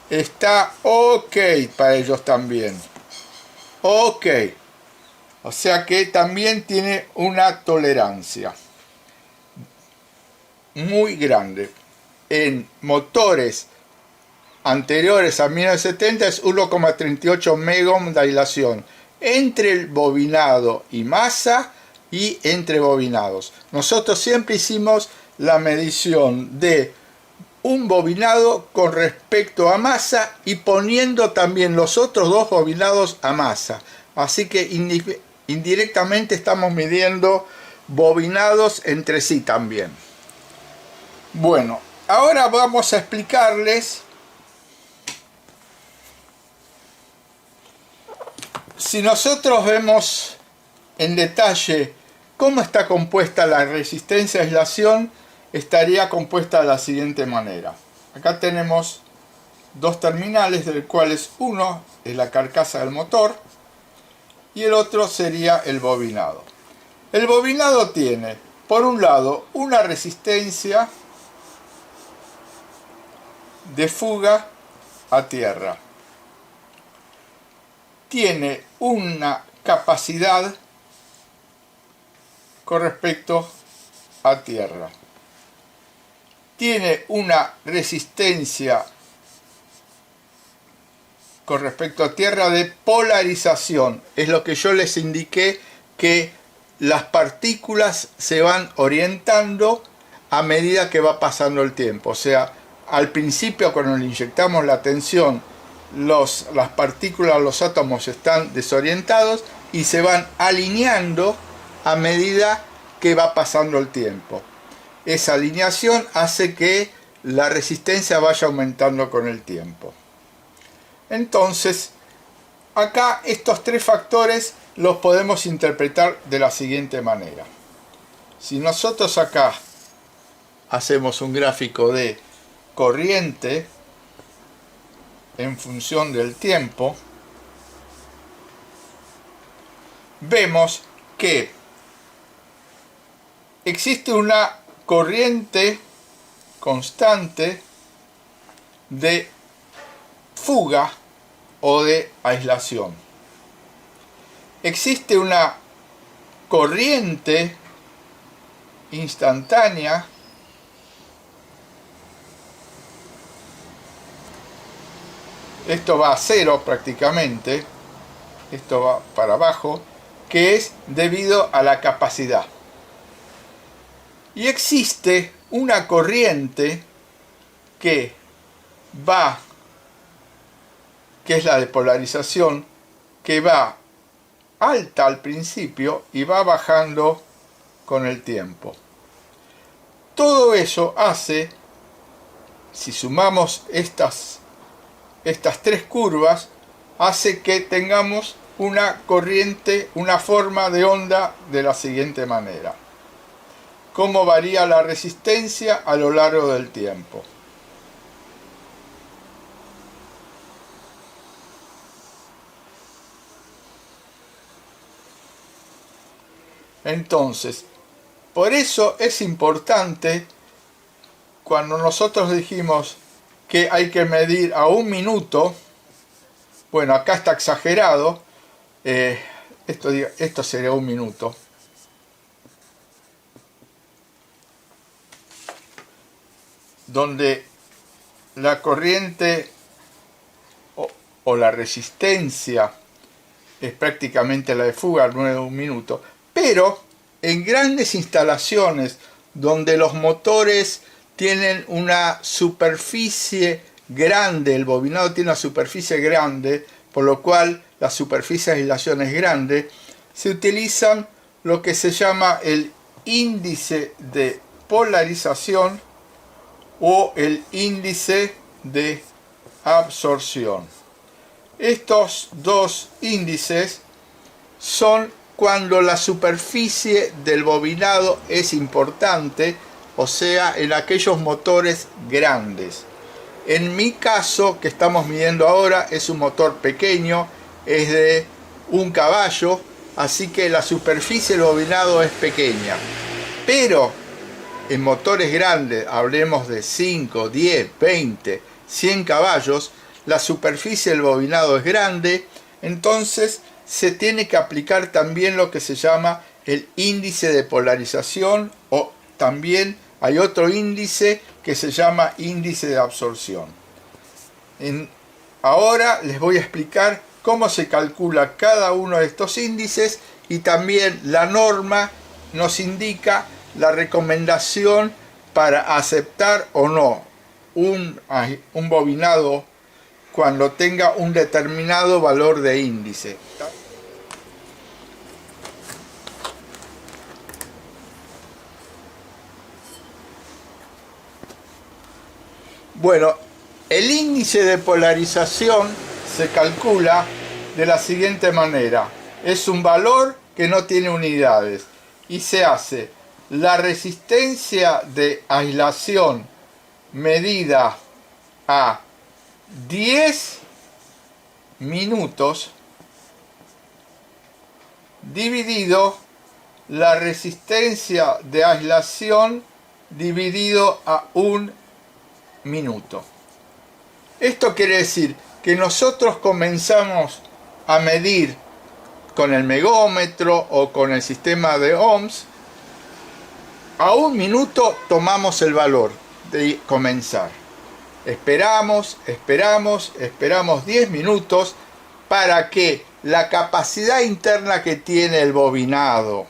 está ok para ellos también. Ok. O sea que también tiene una tolerancia muy grande. En motores anteriores a 1970 es 1,38 megohms de aislación entre el bobinado y masa y entre bobinados. Nosotros siempre hicimos la medición de un bobinado con respecto a masa y poniendo también los otros dos bobinados a masa. Así que indirectamente estamos midiendo bobinados entre sí también. Bueno, ahora vamos a explicarles si nosotros vemos en detalle cómo está compuesta la resistencia de aislación. Estaría compuesta de la siguiente manera. Acá tenemos dos terminales, del cuales uno es la carcasa del motor y el otro sería el bobinado. El bobinado tiene, por un lado, una resistencia de fuga a tierra. Tiene una capacidad con respecto a tierra. Tiene una resistencia con respecto a tierra de polarización. Es lo que yo les indiqué, que las partículas se van orientando a medida que va pasando el tiempo. O sea, al principio, cuando le inyectamos la tensión, las partículas, los átomos están desorientados y se van alineando a medida que va pasando el tiempo. Esa alineación hace que la resistencia vaya aumentando con el tiempo. Entonces, acá estos tres factores los podemos interpretar de la siguiente manera. Si nosotros acá hacemos un gráfico de corriente en función del tiempo, vemos que existe una corriente constante de fuga o de aislación. Existe una corriente instantánea esto va a cero prácticamente, esto va para abajo, que es debido a la capacidad. Y existe una corriente que es la de polarización, que va alta al principio y va bajando con el tiempo. Todo eso hace, si sumamos estas tres curvas, hace que tengamos una corriente, una forma de onda de la siguiente manera. ¿Cómo varía la resistencia a lo largo del tiempo? Entonces, por eso es importante, cuando nosotros dijimos que hay que medir a 1 minuto, bueno, acá está exagerado, esto sería 1 minuto. Donde la corriente o la resistencia es prácticamente la de fuga, no es 1 minuto, pero en grandes instalaciones donde los motores tienen una superficie grande, el bobinado tiene una superficie grande, por lo cual la superficie de aislación es grande, se utilizan lo que se llama el índice de polarización o el índice de absorción. Estos dos índices son cuando la superficie del bobinado es importante, o sea, en aquellos motores grandes. En mi caso, que estamos midiendo ahora, es un motor pequeño, es de 1 caballo, así que la superficie del bobinado es pequeña. Pero en motores grandes, hablemos de 5, 10, 20, 100 caballos, la superficie del bobinado es grande, entonces se tiene que aplicar también lo que se llama el índice de polarización, o también hay otro índice que se llama índice de absorción. Ahora les voy a explicar cómo se calcula cada uno de estos índices, y también la norma nos indica la recomendación para aceptar o no un bobinado cuando tenga un determinado valor de índice. Bueno, el índice de polarización se calcula de la siguiente manera. Es un valor que no tiene unidades y se hace la resistencia de aislación medida a 10 minutos dividido la resistencia de aislación dividido a 1 minuto. Esto quiere decir que nosotros comenzamos a medir con el megómetro o con el sistema de ohms A 1 minuto tomamos el valor de comenzar. Esperamos 10 minutos para que la capacidad interna que tiene el bobinado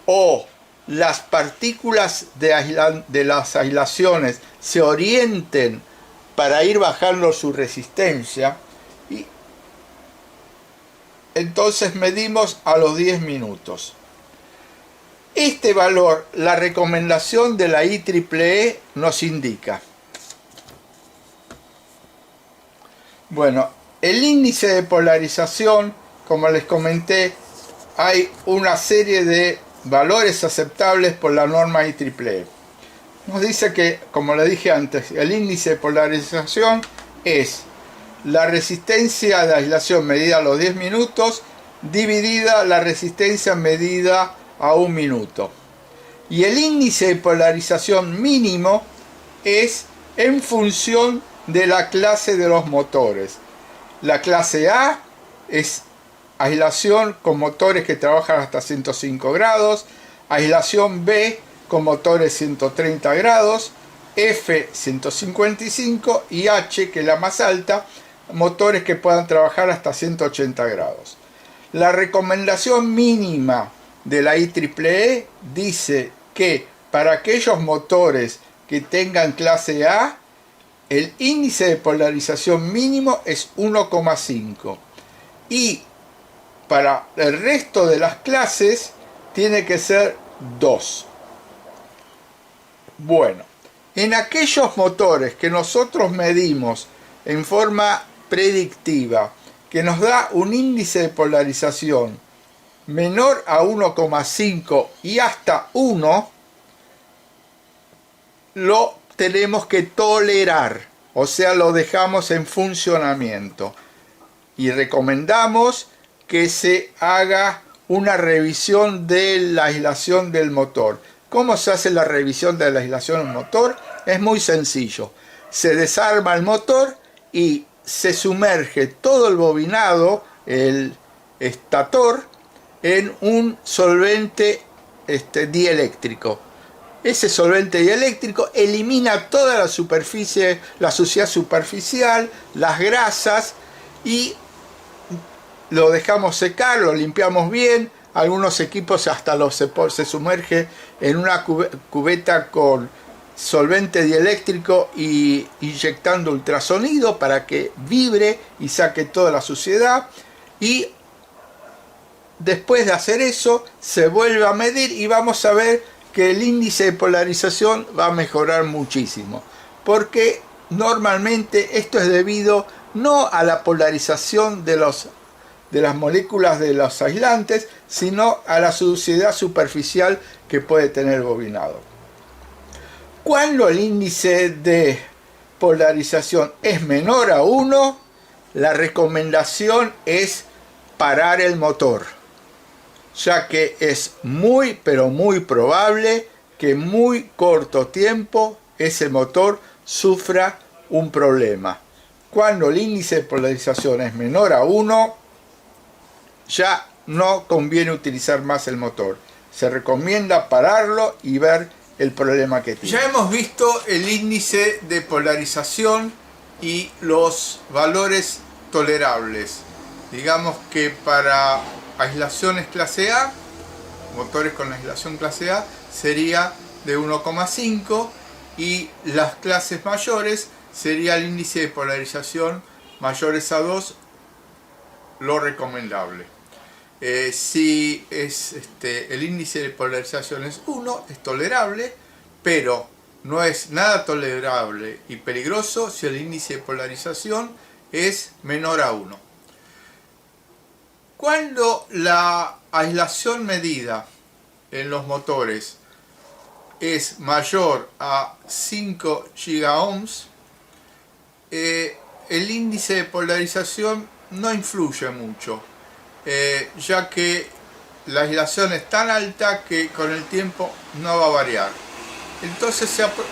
o las partículas de las aislaciones se orienten para ir bajando su resistencia, y entonces medimos a los 10 minutos. Este valor, la recomendación de la IEEE nos indica. Bueno, el índice de polarización, como les comenté, hay una serie de valores aceptables por la norma IEEE. Nos dice que, como le dije antes, el índice de polarización es la resistencia de aislación medida a los 10 minutos dividida la resistencia medida a 1 minuto. Y el índice de polarización mínimo es en función de la clase de los motores. La clase A es aislación con motores que trabajan hasta 105 grados, aislación B con motores 130 grados, F 155 y H, que es la más alta, motores que puedan trabajar hasta 180 grados. La recomendación mínima de la IEEE dice que para aquellos motores que tengan clase A, el índice de polarización mínimo es 1,5 y para el resto de las clases tiene que ser 2. Bueno, en aquellos motores que nosotros medimos en forma predictiva, que nos da un índice de polarización menor a 1,5 y hasta 1, lo tenemos que tolerar, o sea, lo dejamos en funcionamiento. Y recomendamos que se haga una revisión de la aislación del motor. ¿Cómo se hace la revisión de la aislación del motor? Es muy sencillo. Se desarma el motor y se sumerge todo el bobinado, el estator, en un solvente dieléctrico. Ese solvente dieléctrico elimina toda la superficie, la suciedad superficial, las grasas, y lo dejamos secar, lo limpiamos bien. Algunos equipos hasta se sumerge en una cubeta con solvente dieléctrico y inyectando ultrasonido para que vibre y saque toda la suciedad. Y después de hacer eso, se vuelve a medir y vamos a ver que el índice de polarización va a mejorar muchísimo. Porque normalmente esto es debido no a la polarización de las moléculas de los aislantes, sino a la suciedad superficial que puede tener el bobinado. Cuando el índice de polarización es menor a 1, la recomendación es parar el motor, ya que es muy, pero muy probable que en muy corto tiempo ese motor sufra un problema. Cuando el índice de polarización es menor a 1, ya no conviene utilizar más el motor. Se recomienda pararlo y ver el problema que tiene. Ya hemos visto el índice de polarización y los valores tolerables. Digamos que para aislaciones clase A, motores con aislación clase A, sería de 1,5, y las clases mayores sería el índice de polarización mayores a 2, lo recomendable. Si el índice de polarización es 1, es tolerable, pero no es nada tolerable y peligroso si el índice de polarización es menor a 1. Cuando la aislación medida en los motores es mayor a 5 gigaohms, el índice de polarización no influye mucho, ya que la aislación es tan alta que con el tiempo no va a variar. Entonces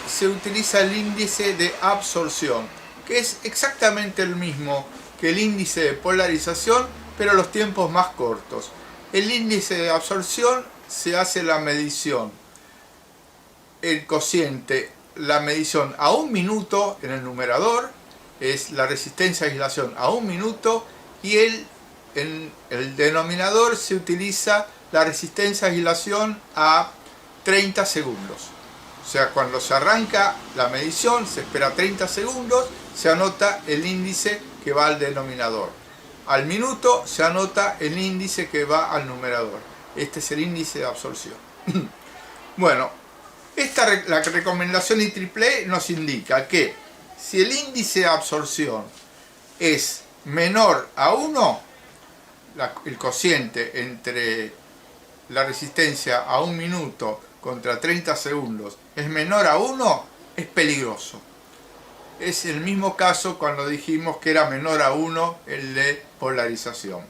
se utiliza el índice de absorción, que es exactamente el mismo que el índice de polarización, pero los tiempos más cortos. El índice de absorción se hace la medición el cociente, la medición a 1 minuto en el numerador, es la resistencia a aislación a 1 minuto, y en el denominador se utiliza la resistencia a aislación a 30 segundos. O sea, cuando se arranca la medición, se espera 30 segundos, se anota el índice que va al denominador. Al minuto se anota el índice que va al numerador. Este es el índice de absorción. Bueno, la recomendación IEEE nos indica que si el índice de absorción es menor a 1, el cociente entre la resistencia a 1 minuto contra 30 segundos es menor a 1, es peligroso. Es el mismo caso cuando dijimos que era menor a 1 el de polarización.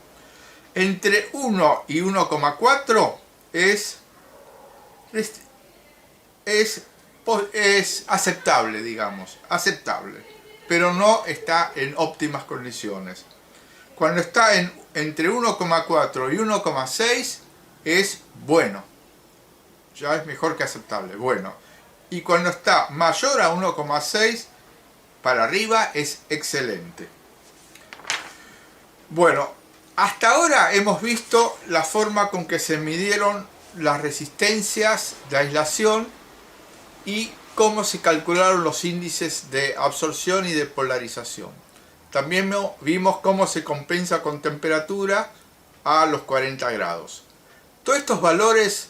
Entre 1 y 1,4 es aceptable, digamos, aceptable, pero no está en óptimas condiciones. Cuando está entre 1,4 y 1,6 es bueno, ya es mejor que aceptable, bueno. Y cuando está mayor a 1,6 para arriba es excelente. Bueno, hasta ahora hemos visto la forma con que se midieron las resistencias de aislación y cómo se calcularon los índices de absorción y de polarización. También vimos cómo se compensa con temperatura a los 40 grados. Todos estos valores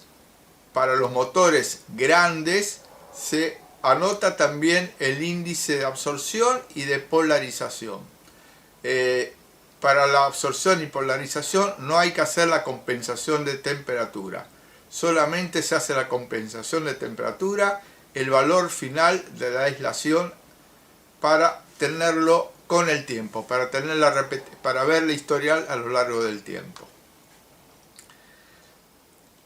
para los motores grandes se anota también el índice de absorción y de polarización. Para la absorción y polarización no hay que hacer la compensación de temperatura. Solamente se hace la compensación de temperatura, el valor final de la aislación, para tenerlo con el tiempo, para ver el historial a lo largo del tiempo.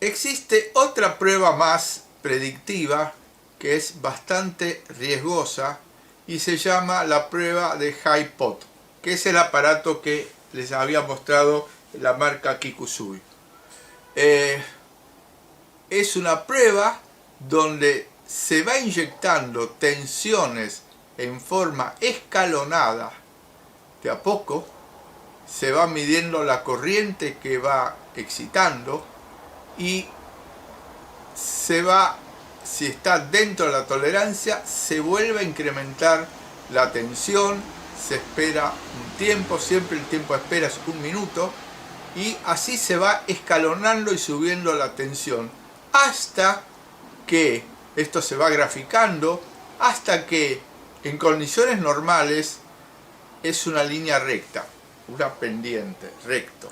Existe otra prueba más predictiva que es bastante riesgosa y se llama la prueba de Hi-Pot, que es el aparato que les había mostrado la marca Kikusui. Es una prueba donde se va inyectando tensiones en forma escalonada. De a poco se va midiendo la corriente que va excitando y si está dentro de la tolerancia, se vuelve a incrementar la tensión, se espera un tiempo, siempre el tiempo de espera es 1 minuto, y así se va escalonando y subiendo la tensión hasta que esto se va graficando, hasta que en condiciones normales es una línea recta, una pendiente, recto.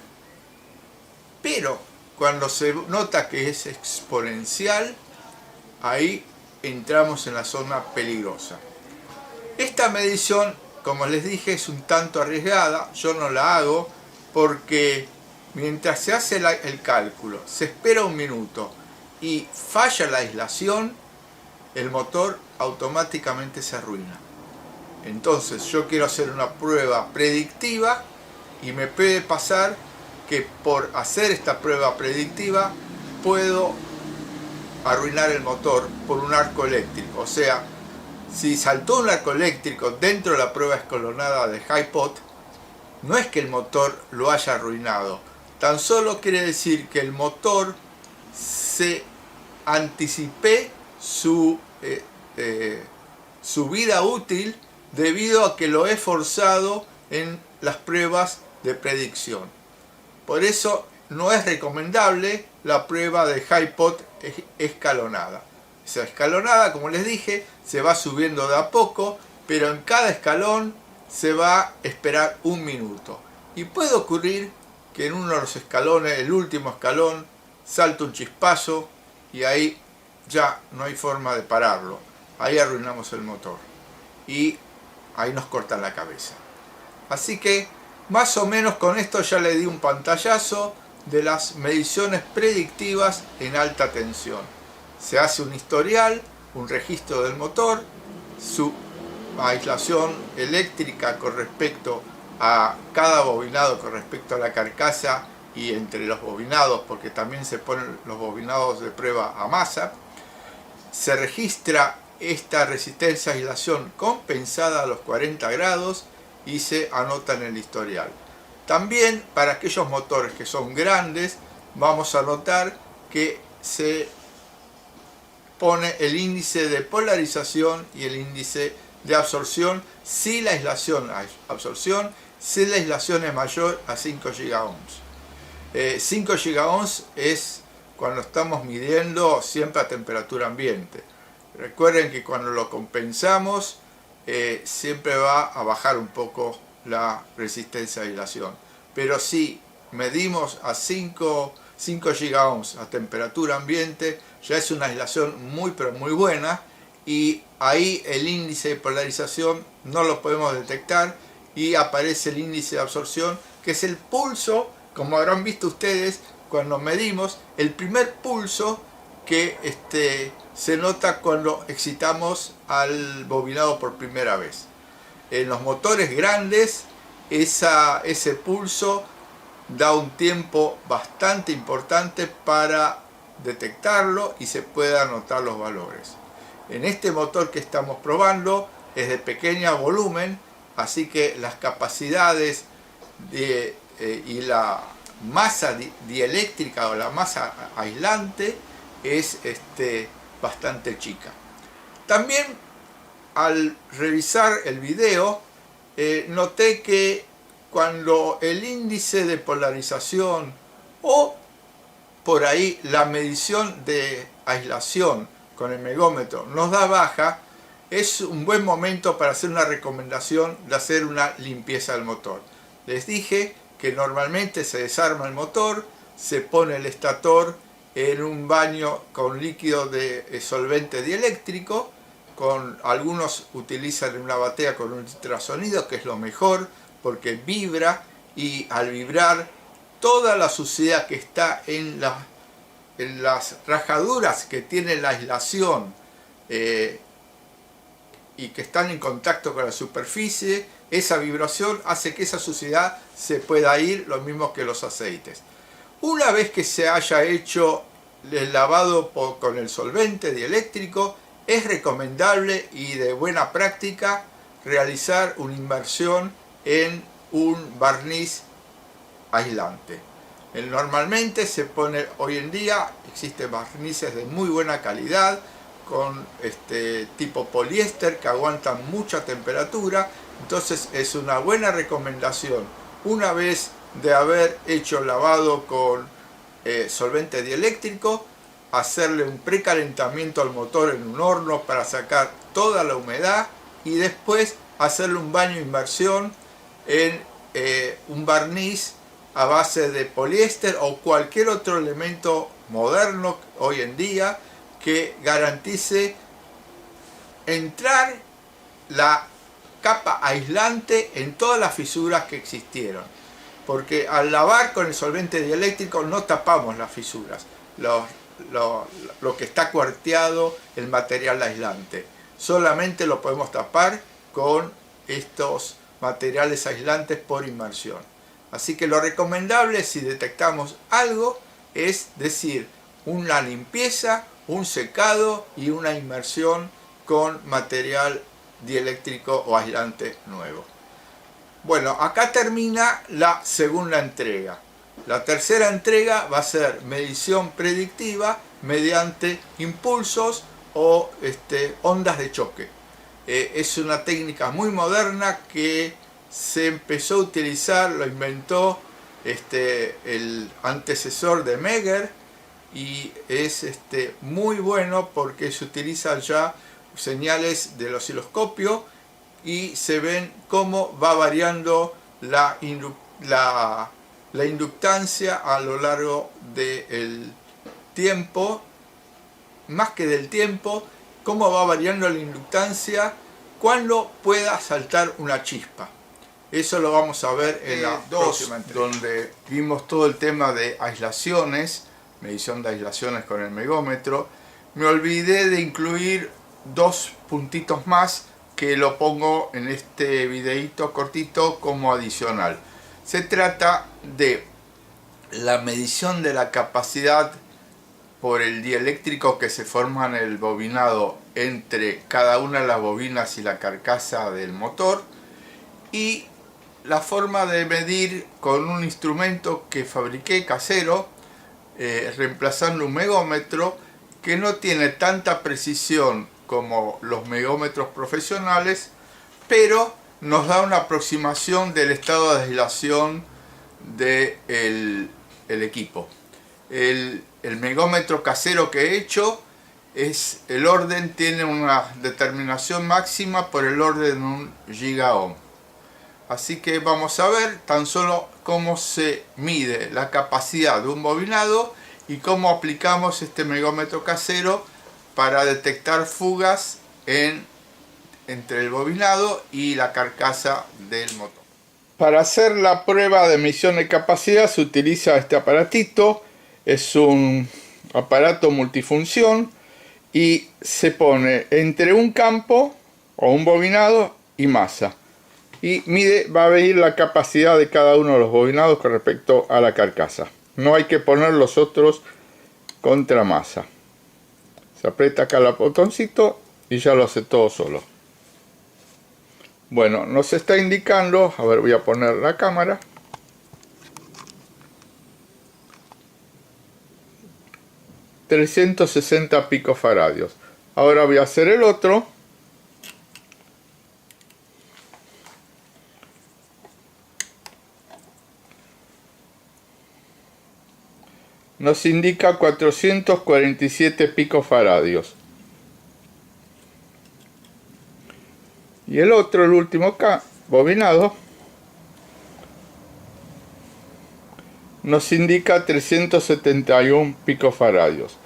Pero cuando se nota que es exponencial, ahí entramos en la zona peligrosa. Esta medición, como les dije, es un tanto arriesgada. Yo no la hago porque mientras se hace el cálculo, se espera 1 minuto y falla la aislación, el motor automáticamente se arruina. Entonces yo quiero hacer una prueba predictiva y me puede pasar que por hacer esta prueba predictiva puedo arruinar el motor por un arco eléctrico. O sea, si saltó un arco eléctrico dentro de la prueba escalonada de Hi-Pot, no es que el motor lo haya arruinado, tan solo quiere decir que el motor se anticipé su vida útil debido a que lo he forzado en las pruebas de predicción. Por eso no es recomendable la prueba de Hi-Pot escalonada. Esa escalonada, como les dije, se va subiendo de a poco, pero en cada escalón se va a esperar 1 minuto. Y puede ocurrir que en uno de los escalones, el último escalón, salta un chispazo y ahí ya no hay forma de pararlo. Ahí arruinamos el motor y ahí nos cortan la cabeza. Así que más o menos con esto ya le di un pantallazo de las mediciones predictivas en alta tensión. Se hace un historial, un registro del motor, su aislación eléctrica con respecto a cada bobinado, con respecto a la carcasa y entre los bobinados, porque también se ponen los bobinados de prueba a masa. se registra esta resistencia a aislación compensada a los 40 grados y se anota en el historial. También para aquellos motores que son grandes vamos a notar que se pone el índice de polarización y el índice de absorción si la aislación es mayor a 5 GΩ. 5 GΩ es cuando estamos midiendo siempre a temperatura ambiente. Recuerden que cuando lo compensamos siempre va a bajar un poco la resistencia a aislación. Pero si medimos a 5 GΩ a temperatura ambiente, ya es una aislación muy pero muy buena, y ahí el índice de polarización no lo podemos detectar y aparece el índice de absorción, que es el pulso, como habrán visto ustedes cuando medimos, el primer pulso que se nota cuando excitamos al bobinado por primera vez. En los motores grandes ese pulso da un tiempo bastante importante para detectarlo y se puede anotar los valores. En este motor que estamos probando es de pequeño volumen, así que las capacidades y la masa dieléctrica o la masa aislante es bastante chica. También al revisar el video noté que cuando el índice de polarización o por ahí la medición de aislación con el megómetro nos da baja, es un buen momento para hacer una recomendación de hacer una limpieza del motor. Les dije que normalmente se desarma el motor, se pone el estator en un baño con líquido de solvente dieléctrico, algunos utilizan una batea con un ultrasonido, que es lo mejor porque vibra, y al vibrar toda la suciedad que está en las rajaduras que tiene la aislación y que están en contacto con la superficie, esa vibración hace que esa suciedad se pueda ir, lo mismo que los aceites. Una vez que se haya hecho el lavado con el solvente dieléctrico, es recomendable y de buena práctica realizar una inmersión en un barniz aislante. Normalmente se pone, hoy en día existen barnices de muy buena calidad con tipo poliéster que aguantan mucha temperatura, entonces es una buena recomendación, una vez de haber hecho lavado con solvente dieléctrico, hacerle un precalentamiento al motor en un horno para sacar toda la humedad y después hacerle un baño de inmersión en un barniz a base de poliéster o cualquier otro elemento moderno hoy en día que garantice entrar la capa aislante en todas las fisuras que existieron, porque al lavar con el solvente dieléctrico no tapamos las fisuras, lo que está cuarteado, el material aislante, solamente lo podemos tapar con estos materiales aislantes por inmersión. Así que lo recomendable, si detectamos algo, es decir, una limpieza, un secado y una inmersión con material dieléctrico o aislante nuevo. Bueno, acá termina la segunda entrega. La tercera entrega va a ser medición predictiva mediante impulsos o ondas de choque. Es una técnica muy moderna que se empezó a utilizar, lo inventó el antecesor de Meger, y es muy bueno porque se utilizan ya señales del osciloscopio y se ven cómo va variando la inductancia a lo largo del tiempo, más que del tiempo, cómo va variando la inductancia cuando pueda saltar una chispa. Eso lo vamos a ver en la próxima entrega, donde vimos todo el tema de aislaciones, medición de aislaciones con el megómetro. Me olvidé de incluir dos puntitos más que lo pongo en este videito cortito como adicional. Se trata de la medición de la capacidad por el dieléctrico que se forma en el bobinado entre cada una de las bobinas y la carcasa del motor, y la forma de medir con un instrumento que fabriqué casero, reemplazando un megómetro que no tiene tanta precisión como los megómetros profesionales, pero nos da una aproximación del estado de aislación del equipo. El megómetro casero que he hecho el orden tiene una determinación máxima por el orden de 1 gigaohm. Así que vamos a ver tan solo cómo se mide la capacidad de un bobinado y cómo aplicamos este megómetro casero para detectar fugas entre el bobinado y la carcasa del motor. Para hacer la prueba de medición de capacidad se utiliza este aparatito. Es un aparato multifunción y se pone entre un campo o un bobinado y masa. Y va a medir la capacidad de cada uno de los bobinados con respecto a la carcasa. No hay que poner los otros contra masa. Se aprieta acá el botoncito y ya lo hace todo solo. Bueno, nos está indicando, a ver, voy a poner la cámara. ...360 picofaradios. Ahora voy a hacer el otro. Nos indica 447 picofaradios. Y el otro, el último acá, bobinado, nos indica 371 picofaradios.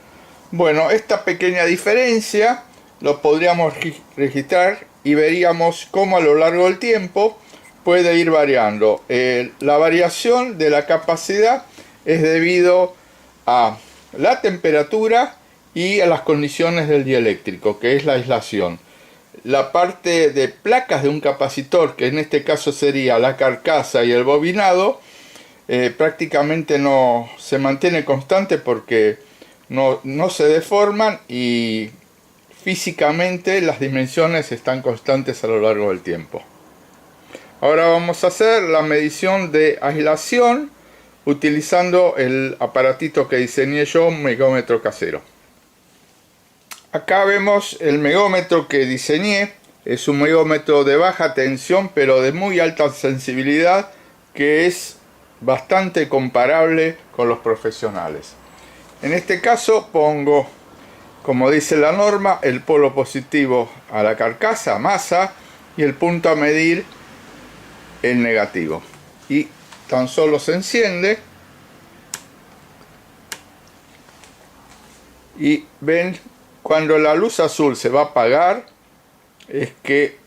Bueno, esta pequeña diferencia lo podríamos registrar y veríamos cómo a lo largo del tiempo puede ir variando. La variación de la capacidad es debido a la temperatura y a las condiciones del dieléctrico, que es la aislación. La parte de placas de un capacitor, que en este caso sería la carcasa y el bobinado, prácticamente no se mantiene constante porque no se deforman y físicamente las dimensiones están constantes a lo largo del tiempo. Ahora vamos a hacer la medición de aislación utilizando el aparatito que diseñé yo, un megómetro casero. Acá vemos el megómetro que diseñé. Es un megómetro de baja tensión pero de muy alta sensibilidad, que es bastante comparable con los profesionales. En este caso pongo, como dice la norma, el polo positivo a la carcasa, masa, y el punto a medir el negativo. Y tan solo se enciende y ven, cuando la luz azul se va a apagar es que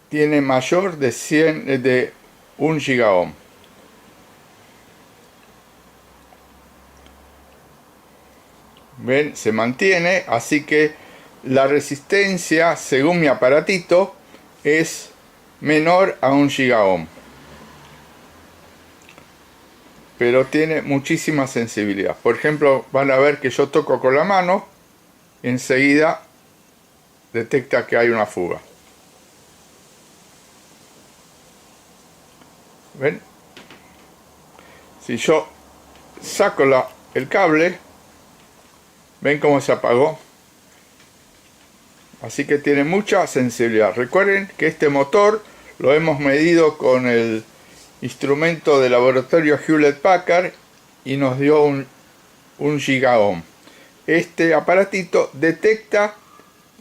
tiene mayor de 1 gigaohm. ¿Ven? Se mantiene, así que la resistencia, según mi aparatito, es menor a 1 gigaohm. Pero tiene muchísima sensibilidad. Por ejemplo, van a ver que yo toco con la mano, enseguida detecta que hay una fuga. ¿Ven? Si yo saco el cable, ven cómo se apagó. Así que tiene mucha sensibilidad. Recuerden que este motor lo hemos medido con el instrumento de laboratorio Hewlett Packard y nos dio un gigaohm. Este aparatito detecta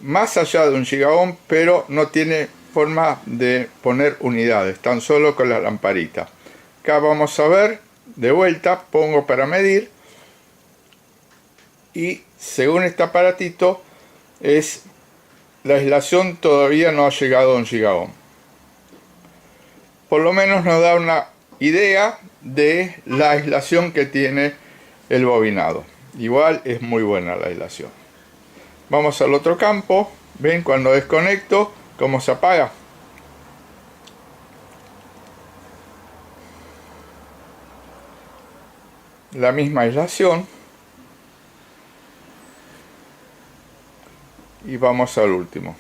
más allá de 1 gigaohm, pero no tiene forma de poner unidades, tan solo con la lamparita. Acá vamos a ver, de vuelta, pongo para medir y según este aparatito la aislación todavía no ha llegado a 1 gigaohm. Por lo menos nos da una idea de la aislación que tiene el bobinado. Igual es muy buena la aislación. Vamos al otro campo. Ven cuando desconecto cómo se apaga. La misma aislación. y vamos al último.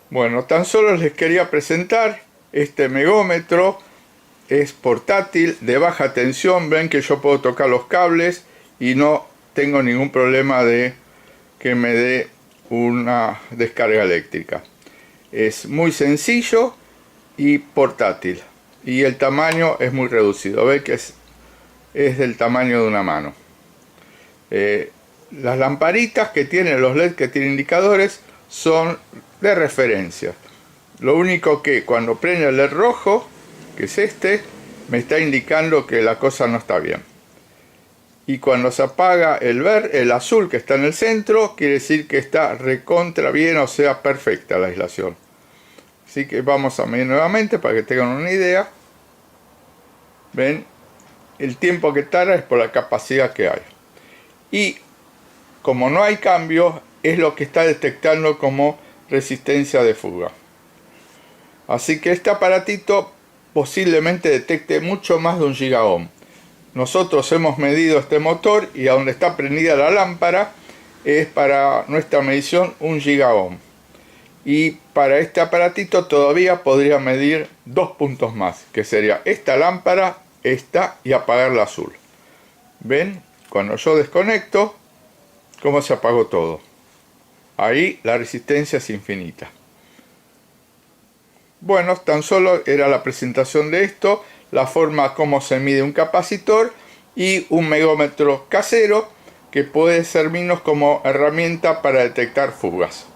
Bueno, tan solo les quería presentar este megómetro. Es portátil, de baja tensión. Ven que yo puedo tocar los cables y no tengo ningún problema de que me dé una descarga eléctrica. Es muy sencillo y portátil, y el tamaño es muy reducido. Ven que es del tamaño de una mano. Las lamparitas que tienen, los LED que tienen indicadores, son de referencia. Lo único que cuando prende el LED rojo, que es este, me está indicando que la cosa no está bien. Y cuando se apaga el azul que está en el centro, quiere decir que está recontra bien, o sea, perfecta la aislación. Así que vamos a medir nuevamente para que tengan una idea. Ven, el tiempo que tarda es por la capacidad que hay. Y como no hay cambio, es lo que está detectando como resistencia de fuga. Así que este aparatito posiblemente detecte mucho más de 1 gigaohm. Nosotros hemos medido este motor y a donde está prendida la lámpara es para nuestra medición 1 gigaohm. Y para este aparatito todavía podría medir 2 puntos más, que sería esta lámpara, esta, y apagar la azul. ¿Ven? Cuando yo desconecto, ¿cómo se apagó todo? Ahí la resistencia es infinita. Bueno, tan solo era la presentación de esto, la forma como se mide un capacitor y un megómetro casero que puede servirnos como herramienta para detectar fugas.